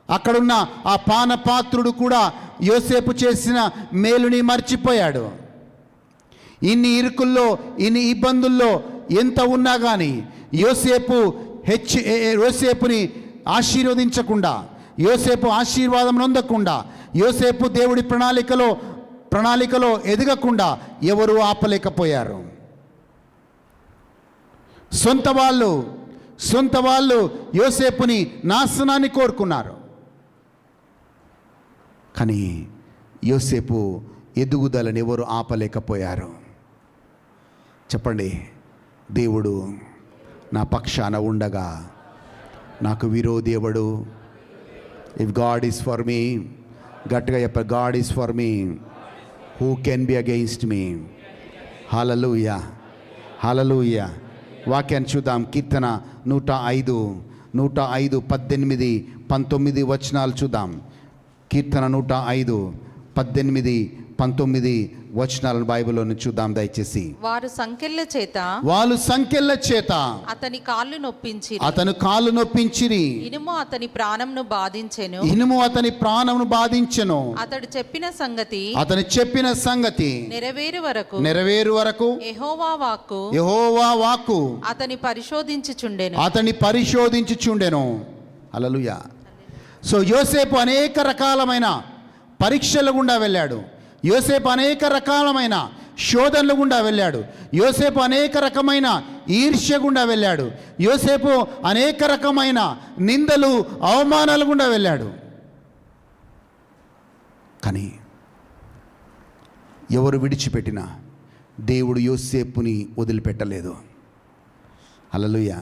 అక్కడున్న ఆ పానపాత్రుడు కూడా యోసేపు చేసిన మేలుని మర్చిపోయాడు. ఇన్ని ఇరుకుల్లో, ఇన్ని ఇబ్బందుల్లో ఎంత ఉన్నా కానీ యోసేపుని ఆశీర్వదించకుండా, యోసేపు ఆశీర్వాదం నొందకుండా, యోసేపు దేవుడి ప్రణాళికలో ఎదగకుండా ఎవరు ఆపలేకపోయారు. సొంత వాళ్ళు యోసేపుని నాశనాన్ని కోరుకున్నారు. కానీ యోసేపు ఎదుగుదలని ఎవరు ఆపలేకపోయారు. చెప్పండి, దేవుడు నా పక్షాన ఉండగా నాకు విరోధి ఎవడు? If God is for me, గట్టిగా చెప్ప, God is for me, who can be against me? Hallelujah, hallelujah. వాక్యాన్ని చూద్దాం. కీర్తన 105, 18, 19 వచనాలు చూద్దాం. కీర్తన 105, 18, 19 వచనాలను బైబిల్లోని చూద్దాం దయచేసి. వాళ్ళు సంకెళ్ళ చేత అతని కాళ్ళు నొప్పించిరి. ఇనుము అతని ప్రాణమును బాధించెను. అతడు చెప్పిన సంగతి నెరవేరు వరకు యెహోవా వాక్కు అతని పరిశోధించుచుండెను. హల్లెలూయా. సో యోసేపు అనేక రకాలమైన పరీక్షల గుండా వెళ్ళాడు. యోసేపు అనేక రకాలమైన శోధనల గుండా వెళ్ళాడు. యోసేపు అనేక రకమైన ఈర్ష్య గుండా వెళ్ళాడు. యోసేపు అనేక రకమైన నిందలు, అవమానాల గుండా వెళ్ళాడు. కానీ ఎవరు విడిచిపెట్టినా దేవుడు యోసేపుని వదిలిపెట్టలేదు. హల్లెలూయా.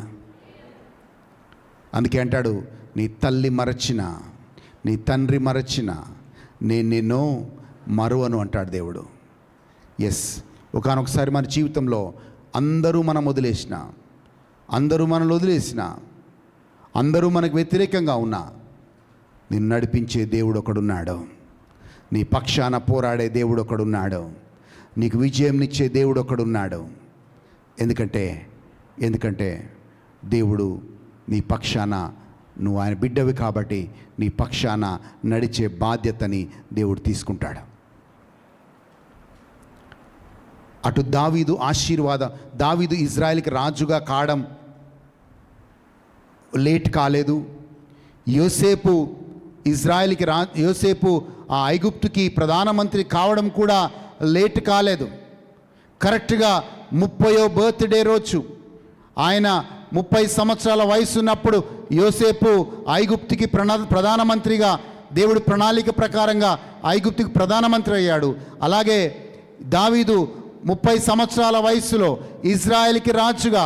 అందుకే అంటాడు, నీ తల్లి మరచిన, నీ తండ్రి మరచిన, నేను నిన్ను మరువను అంటాడు దేవుడు. ఎస్, ఒకానొకసారి మన జీవితంలో అందరూ మనం వదిలేసిన, అందరూ మనల్ని వదిలేసిన, అందరూ మనకు వ్యతిరేకంగా ఉన్నా నిన్ను నడిపించే దేవుడు ఒకడున్నాడు. నీ పక్షాన పోరాడే దేవుడు ఒకడున్నాడు. నీకు విజయంనిచ్చే దేవుడు ఒకడున్నాడు. ఎందుకంటే దేవుడు నీ పక్షాన, నువ్వు ఆయన బిడ్డవి కాబట్టి నీ పక్షాన నడిచే బాధ్యతని దేవుడు తీసుకుంటాడు. అటు దావీదు ఇజ్రాయెల్కి రాజుగా కావడం లేట్ కాలేదు. యోసేపు ఆ ఐగుప్తుకి ప్రధానమంత్రి కావడం కూడా లేట్ కాలేదు. కరెక్ట్గా 30వ బర్త్డే రోజు, ఆయన 30 సంవత్సరాల వయసు ఉన్నప్పుడు యోసేపు ఐగుప్తుకి ప్రధానమంత్రిగా, దేవుడి ప్రణాళిక ప్రకారంగా ఐగుప్తుకి ప్రధానమంత్రి అయ్యాడు. అలాగే దావీదు 30 సంవత్సరాల వయసులో ఇజ్రాయెల్కి రాజుగా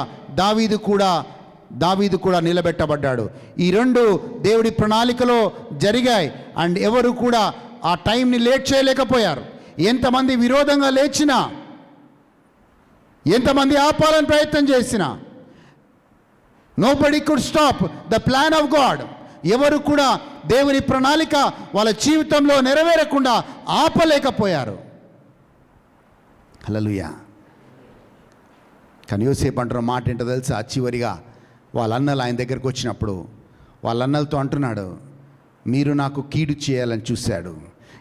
దావీదు కూడా నిలబెట్టబడ్డాడు. ఈ రెండు దేవుడి ప్రణాళికలో జరిగాయి. అండ్ ఎవరు కూడా ఆ టైంని లేట్ చేయలేకపోయారు. ఎంతమంది విరోధంగా లేచినా, ఎంతమంది ఆపాలని ప్రయత్నం చేసినా, nobody could stop the plan of God. ఎవరు కూడా దేవుని ప్రణాళిక వాళ్ళ జీవితంలో నెరవేరకుండా ఆపలేకపోయారు. హల్లెలూయా. కానీ యోసేపు అంటున్న మాట ఏంటో తెలుసా? చివరిగా వాళ్ళ అన్నలు ఆయన దగ్గరికి వచ్చినప్పుడు వాళ్ళ అన్నలతో అంటున్నాడు, మీరు నాకు కీడు చేయాలని చూశాడు,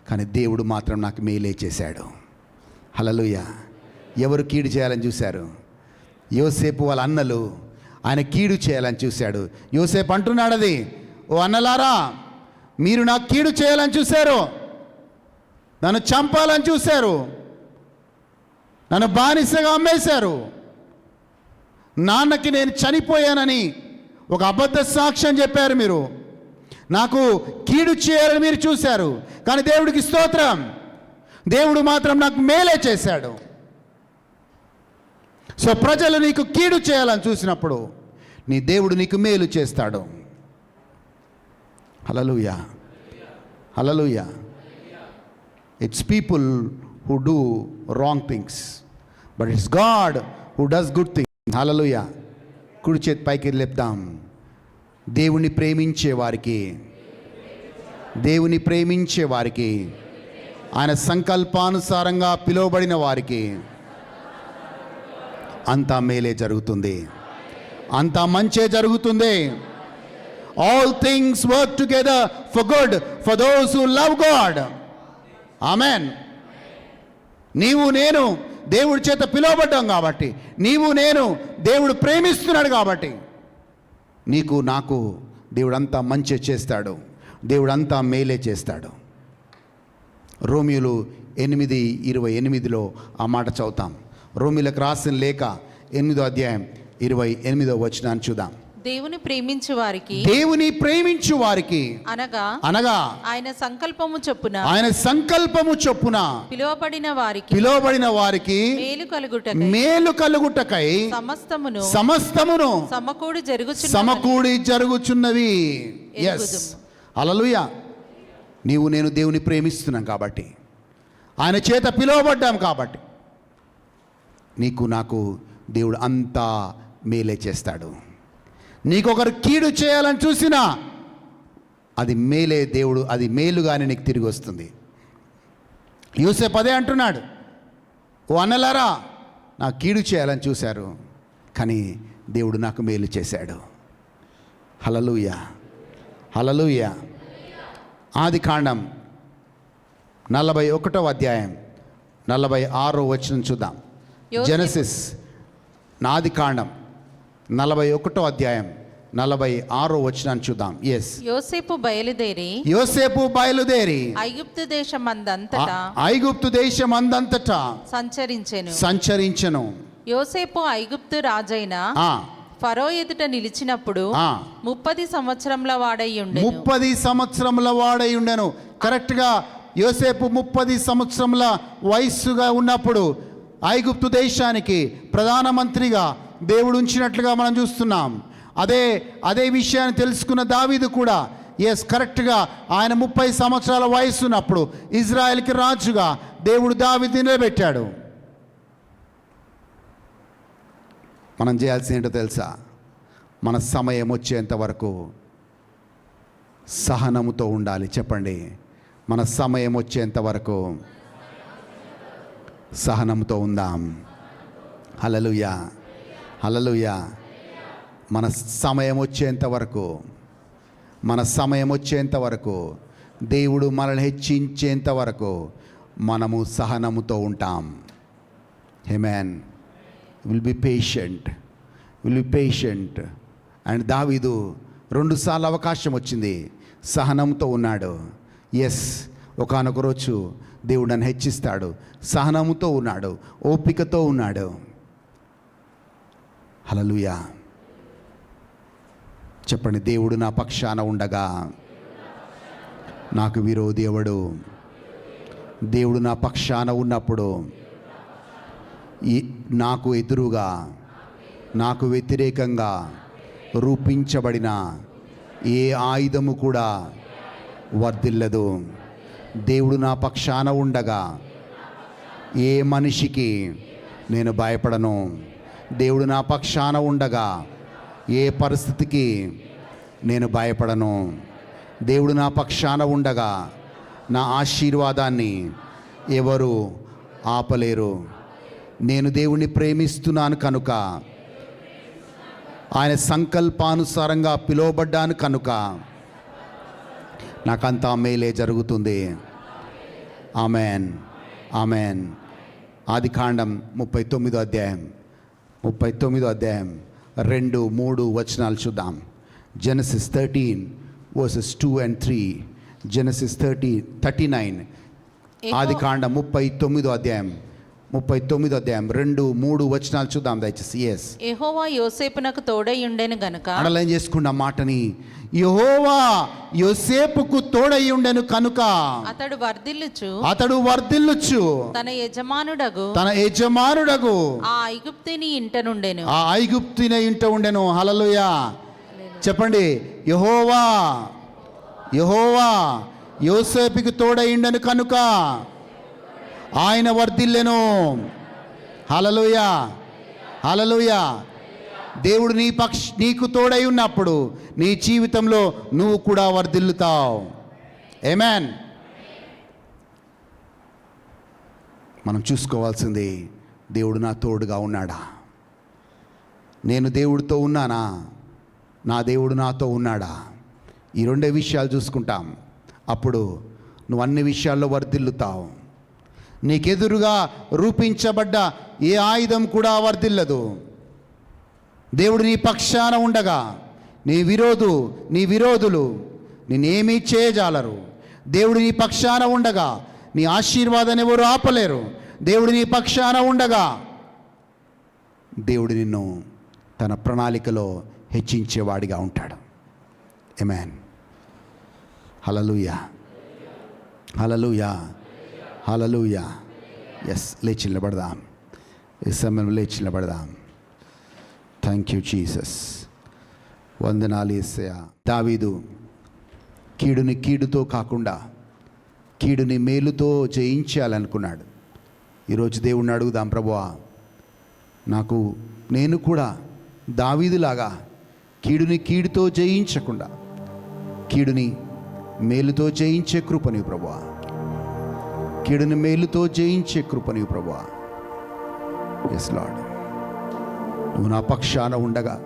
కానీ దేవుడు మాత్రం నాకు మేలే చేశాడు. హల్లెలూయా. ఎవరు కీడు చేయాలని చూశారు? యోసేపు వాళ్ళ అన్నలు ఆయన కీడు చేయాలని చూశాడు. యోసేపు అంటున్నాడు, అది ఓ అన్నలారా, మీరు నాకు కీడు చేయాలని చూశారు, నన్ను చంపాలని చూశారు, నన్ను బానిసగా అమ్మేశారు, నాన్నకి నేను చనిపోయానని ఒక అబద్ధ సాక్ష్యం చెప్పారు, మీరు నాకు కీడు చేయాలని మీరు చూశారు, కానీ దేవుడికి స్తోత్రం, దేవుడు మాత్రం నాకు మేలే చేశాడు. సో ప్రజలు నీకు కీడు చేయాలని చూసినప్పుడు నీ దేవుడు నీకు మేలు చేస్తాడు. Hallelujah, hallelujah. It's people who do wrong things, but it's God who does good things. హల్లెలూయా. కుడి చేతి పైకి లేపుదాం. దేవుని ప్రేమించే వారికి ఆయన సంకల్పానుసారంగా పిలువబడిన వారికి అంతా మేలే జరుగుతుంది, అంతా మంచే జరుగుతుంది. All things work together for good for those who love God. Amen. నీవు నేను దేవుడి చేత పిలువబడ్డాం కాబట్టి, నీవు నేను దేవుడు ప్రేమిస్తున్నాడు కాబట్టి, నీకు నాకు దేవుడు అంతా మంచి చేస్తాడు, దేవుడు అంతా మేలే చేస్తాడు. రోమియోలు 8:28 ఆ మాట చదువుతాం. రోమిలకు రాసిన లేఖ 8వ అధ్యాయం 28వ వచనాన్ని చూద్దాం. దేవుని ప్రేమించు వారికి, దేవుని ప్రేమించు వారికి అనగా ఆయన సంకల్పము చొప్పున పిలువబడిన వారికి మేలు కలుగుటకై సమస్తమును సమకూడి జరుగుచున్నవి. ఎస్, హల్లెలూయా. నీవు నేను దేవుని ప్రేమిస్తున్నాం కాబట్టి, ఆయన చేత పిలువబడ్డాం కాబట్టి, నీకు నాకు దేవుడు అంతా మేలే చేస్తాడు. నీకొకరు కీడు చేయాలని చూసినా అది మేలే, దేవుడు అది మేలుగానే నీకు తిరిగి వస్తుంది. యోసేపు అదే అంటున్నాడు, ఓ అన్నలారా, నాకు కీడు చేయాలని చూశారు, కానీ దేవుడు నాకు మేలు చేశాడు. హల్లెలూయా, హల్లెలూయా. ఆదికాండం 41వ అధ్యాయం 46వ వచనం చూద్దాం. జెనసిస్ ఆదికాండం 41వ అధ్యాయం 46వ వచనాన్ని చూద్దాం. ఎస్. యోసేపు బయలుదేరి ఐగుప్తు దేశమందంతటా సంచరించెను. యోసేపు ఐగుప్తు రాజైన ఫరో ఎదుట నిలిచినప్పుడు 30 సంవత్సరముల వాడై ఉండెను. కరెక్ట్గా యోసేపు 30 సంవత్సరముల వయస్సుగా ఉన్నప్పుడు ఐగుప్తు దేశానికి ప్రధానమంత్రిగా దేవుడు ఉంచినట్లుగా మనం చూస్తున్నాం. అదే విషయాన్ని తెలుసుకున్న దావీదు కూడా ఎస్, కరెక్ట్గా ఆయన 30 సంవత్సరాల వయస్సు ఉన్నప్పుడు ఇజ్రాయెల్కి రాజుగా దేవుడు దావీదుని నిలబెట్టాడు. మనం చేయాల్సిన ఏంటో తెలుసా? మన సమయం వచ్చేంత వరకు సహనముతో ఉండాలి. చెప్పండి, మన సమయం వచ్చేంత వరకు సహనంతో ఉందాం. హల్లెలూయా, హల్లెలూయా. మన సమయం వచ్చేంత వరకు దేవుడు మనల్ని హెచ్చించేంత వరకు మనము సహనముతో ఉంటాం. Amen. Will be patient. And దావీదు 2 సార్లు అవకాశం వచ్చింది, సహనంతో ఉన్నాడు. ఎస్, ఒకానొక రోజు దేవుడు నన్ను హెచ్చిస్తాడు. సహనముతో ఉన్నాడు, ఓపికతో ఉన్నాడు. హల్లెలూయా. చెప్పండి, దేవుడు నా పక్షాన ఉండగా నాకు విరోధి ఎవడు? దేవుడు నా పక్షాన ఉన్నప్పుడు నాకు ఎదురుగా, నాకు వ్యతిరేకంగా రూపించబడిన ఏ ఆయుధము కూడా వర్ధిల్లదు. దేవుడు నా పక్షాన ఉండగా ఏ మనిషికి నేను భయపడను. దేవుడు నా పక్షాన ఉండగా ఏ పరిస్థితికి నేను భయపడను. దేవుడు నా పక్షాన ఉండగా నా ఆశీర్వాదాన్ని ఎవరు ఆపలేరు. నేను దేవుణ్ణి ప్రేమిస్తున్నాను కనుక, ఆయన సంకల్పానుసారంగా పిలువబడ్డాను కనుక నాకంతా మేలే జరుగుతుంది. Amen, amen. ఆదికాండం 39వ అధ్యాయం 2-3 వచనాలు చూద్దాం. Genesis 13 verses 2 and 3. జెనసిస్ 39. ఆదికాండం 39వ అధ్యాయం 2-3 వచనాలు చూద్దాం దయచేసి. ఎస్. యెహోవా యోసేపునకు తోడై ఉండెను గనుక, అండర్లైన్ చేసుకున్న మాటని, యెహోవా యోసేపుకు తోడై ఉండెను కనుక అతడు వర్ధిల్లుచు తన యజమానుడగు ఆ ఐగుప్తుని ఇంట నుండెను. హల్లెలూయా. చెప్పండి, యెహోవా యోసేపుకు తోడై ఉండెను కనుక ఆయన వర్ధిల్లెను. హల్లెలూయా, హల్లెలూయా. దేవుడు నీకు తోడై ఉన్నప్పుడు నీ జీవితంలో నువ్వు కూడా వర్ధిల్లుతావు. ఆమేన్. మనం చూసుకోవాల్సింది, దేవుడు నా తోడుగా ఉన్నాడా? నేను దేవుడితో ఉన్నానా, నా దేవుడు నాతో ఉన్నాడా, ఈ రెండే విషయాలు చూసుకుంటాం. అప్పుడు నువ్వు అన్ని విషయాల్లో వర్ధిల్లుతావు. నీకెదురుగా రూపించబడ్డ ఏ ఆయుధం కూడా వర్ధిల్లదు. దేవుడు నీ పక్షాన ఉండగా నీ విరోధులు నేనేమీ చేయజాలరు. దేవుడు నీ పక్షాన ఉండగా నీ ఆశీర్వాదాన్ని ఎవరు ఆపలేరు. దేవుడు నీ పక్షాన ఉండగా దేవుడు నిన్ను తన ప్రణాళికలో హెచ్చించేవాడిగా ఉంటాడు. ఆమేన్. హల్లెలూయా, హల్లెలూయా, హల్లెలూయా. ఎస్, లేచి నిలబడదాం. ఈ సమయంలో లేచి నిలబడదాం. Thank you Jesus. వందనాలు యేసయ్యా. దావీదు కీడుని కీడుతో కాకుండా కీడుని మేలుతో జయించాలనుకున్నాడు. ఈరోజు దేవుణ్ణి అడుగుదాం, ప్రభువా నేను కూడా దావీదులాగా కీడుని కీడుతో జయించకుండా కీడుని మేలుతో జయించే కృపనివి ప్రభువా. కీడుని మేలుతో జయించే కృపనివి ప్రభువా. ఎస్ లార్డ్, నువ్వు నా పక్షాన ఉండగా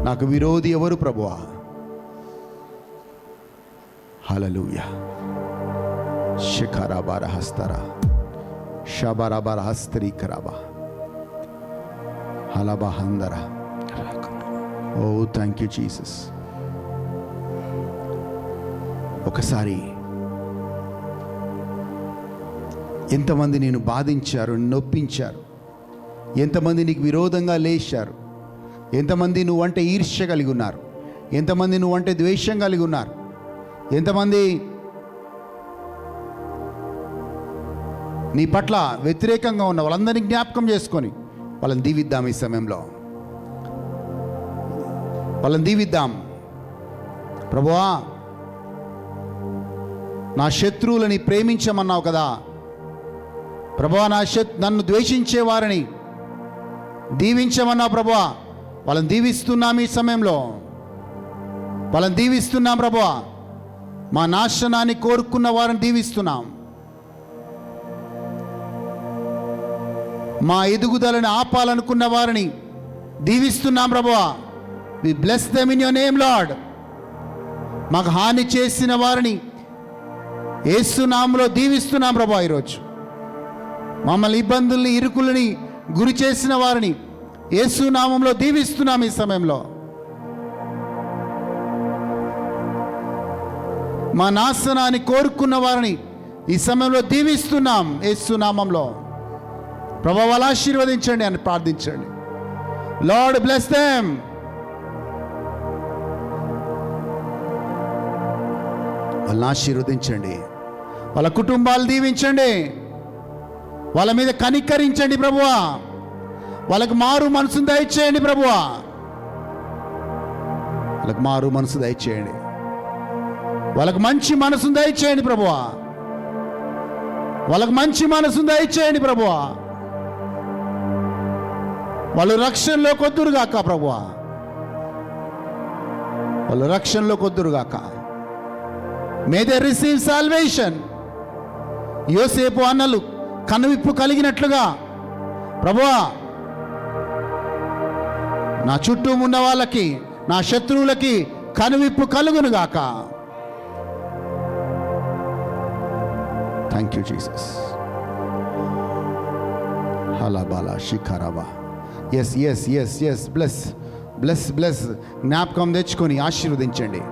నాకు విరోధి ఎవరు ప్రభువా? హల్లెలూయా. శిఖరాబార హస్తరా షబారాబార హస్తరీ కరాబా హలబా హందరా. ఓ థ్యాంక్ యూ జీసస్. ఒకసారి ఎంతమంది నేను బాధించారు, నొప్పించారు, ఎంతమంది నీకు విరోధంగా లేచారు, ఎంతమంది నువ్వంటే ఈర్ష్య కలిగి ఉన్నారు, ఎంతమంది నువ్వంటే ద్వేషం కలిగి ఉన్నారు, ఎంతమంది నీ పట్ల వ్యతిరేకంగా ఉన్న వాళ్ళందరినీ జ్ఞాపకం చేసుకొని వాళ్ళని దీవిద్దాం. ఈ సమయంలో వాళ్ళని దీవిద్దాం. ప్రభువా, నా శత్రువులని ప్రేమించమన్నావు కదా ప్రభువా. నన్ను ద్వేషించే వారిని దీవించమన్నావు ప్రభువా. వాళ్ళని దీవిస్తున్నాం. ఈ సమయంలో వాళ్ళని దీవిస్తున్నాం ప్రభువా. మా నాశనాన్ని కోరుకున్న వారిని దీవిస్తున్నాం. మా ఎదుగుదలని ఆపాలనుకున్న వారిని దీవిస్తున్నాం ప్రభువా. We bless them in your name Lord. మాకు హాని చేసిన వారిని యేసు నామములో దీవిస్తున్నాం ప్రభువా. ఈరోజు మమ్మల్ని ఇబ్బందుల్ని ఇరుకులని గురి చేసిన వారిని యేసు నామములో దీవిస్తున్నాం. ఈ సమయంలో మా నాశనాన్ని కోరుకున్న వారిని ఈ సమయంలో దీవిస్తున్నాం యేసు నామములో. ప్రభువా, వాళ్ళ ఆశీర్వదించండి అని ప్రార్థించండి. Lord bless them. వాళ్ళని ఆశీర్వదించండి. వాళ్ళ కుటుంబాలు దీవించండి. వాళ్ళ మీద కనికరించండి ప్రభువా. వాళ్ళకి మారు మనసును దయచేయండి ప్రభువా. వాళ్ళకి మారు మనసు దయచేయండి. వాళ్ళకి మంచి మనసును దయచేయండి ప్రభువా. వాళ్ళకి మంచి మనసును దయచేయండి ప్రభువా. వాళ్ళు రక్షణలో కొద్దురుగాక ప్రభువా. వాళ్ళు రక్షణలో కొద్దురుగాక. మే దే రిసీవ్ సాల్వేషన్. యోసేపు అన్నలు కనువిప్పు కలిగినట్లుగా ప్రభువా, నా చుట్టూ ఉన్న వాళ్ళకి, నా శత్రువులకి కనువిప్పు కలుగునుగాక. Thank you Jesus. హలాబాలా శిఖరాబా. Yes yes yes yes. Bless bless bless. జ్ఞాపకం తెచ్చుకొని ఆశీర్వదించండి.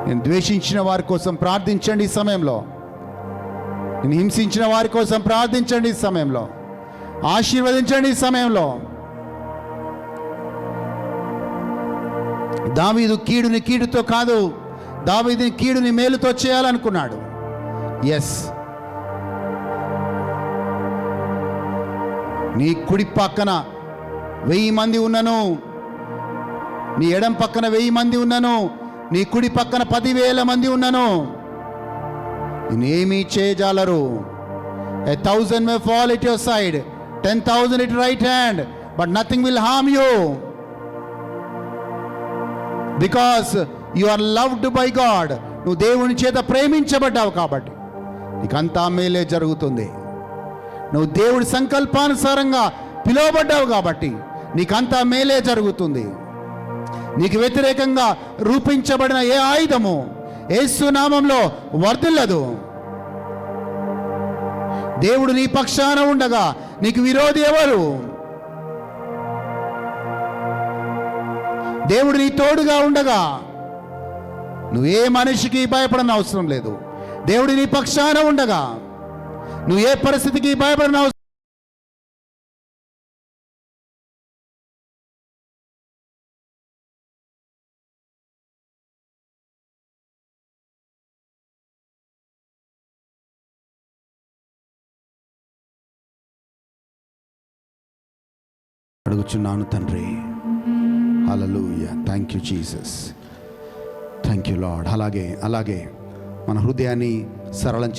నేను ద్వేషించిన వారి కోసం ప్రార్థించండి ఈ సమయంలో. నేను హింసించిన వారి కోసం ప్రార్థించండి ఈ సమయంలో. ఆశీర్వదించండి ఈ సమయంలో. దావీదు కీడుని కీడుతో కాదు, దావీదుని కీడుని మేలుతో చేయాలనుకున్నాడు. ఎస్, నీ కుడి పక్కన 1000 మంది ఉన్నను, నీ ఎడం పక్కన 1000 మంది ఉన్నను, నీ కుడి పక్కన 10,000 మంది ఉన్నను, నేనేమీ చేయజాలరు. 1,000 may fall at your side, 10,000 at your right hand, but nothing will harm you, because you are loved by God. నువ్వు దేవుని చేత ప్రేమించబడ్డావు కాబట్టి నీకంతా మేలే జరుగుతుంది. నువ్వు దేవుడి సంకల్పానుసారంగా పిలువబడ్డావు కాబట్టి నీకంతా మేలే జరుగుతుంది. నీకు వ్యతిరేకంగా రూపించబడిన ఏ ఆయుధము యేసు నామంలో వర్ధిల్లదు. దేవుడు నీ పక్షాన ఉండగా నీకు విరోధి ఎవరు? దేవుడు నీ తోడుగా ఉండగా నువ్వే మనిషికి భయపడని అవసరం లేదు. దేవుడు నీ పక్షాన ఉండగా నువ్వు ఏ పరిస్థితికి భయపడని అవసరం. అడుగుచున్నాను తండ్రి. Hallelujah. Thank you Jesus. Thank you lord. అలాగే మన హృదయాన్ని సరళం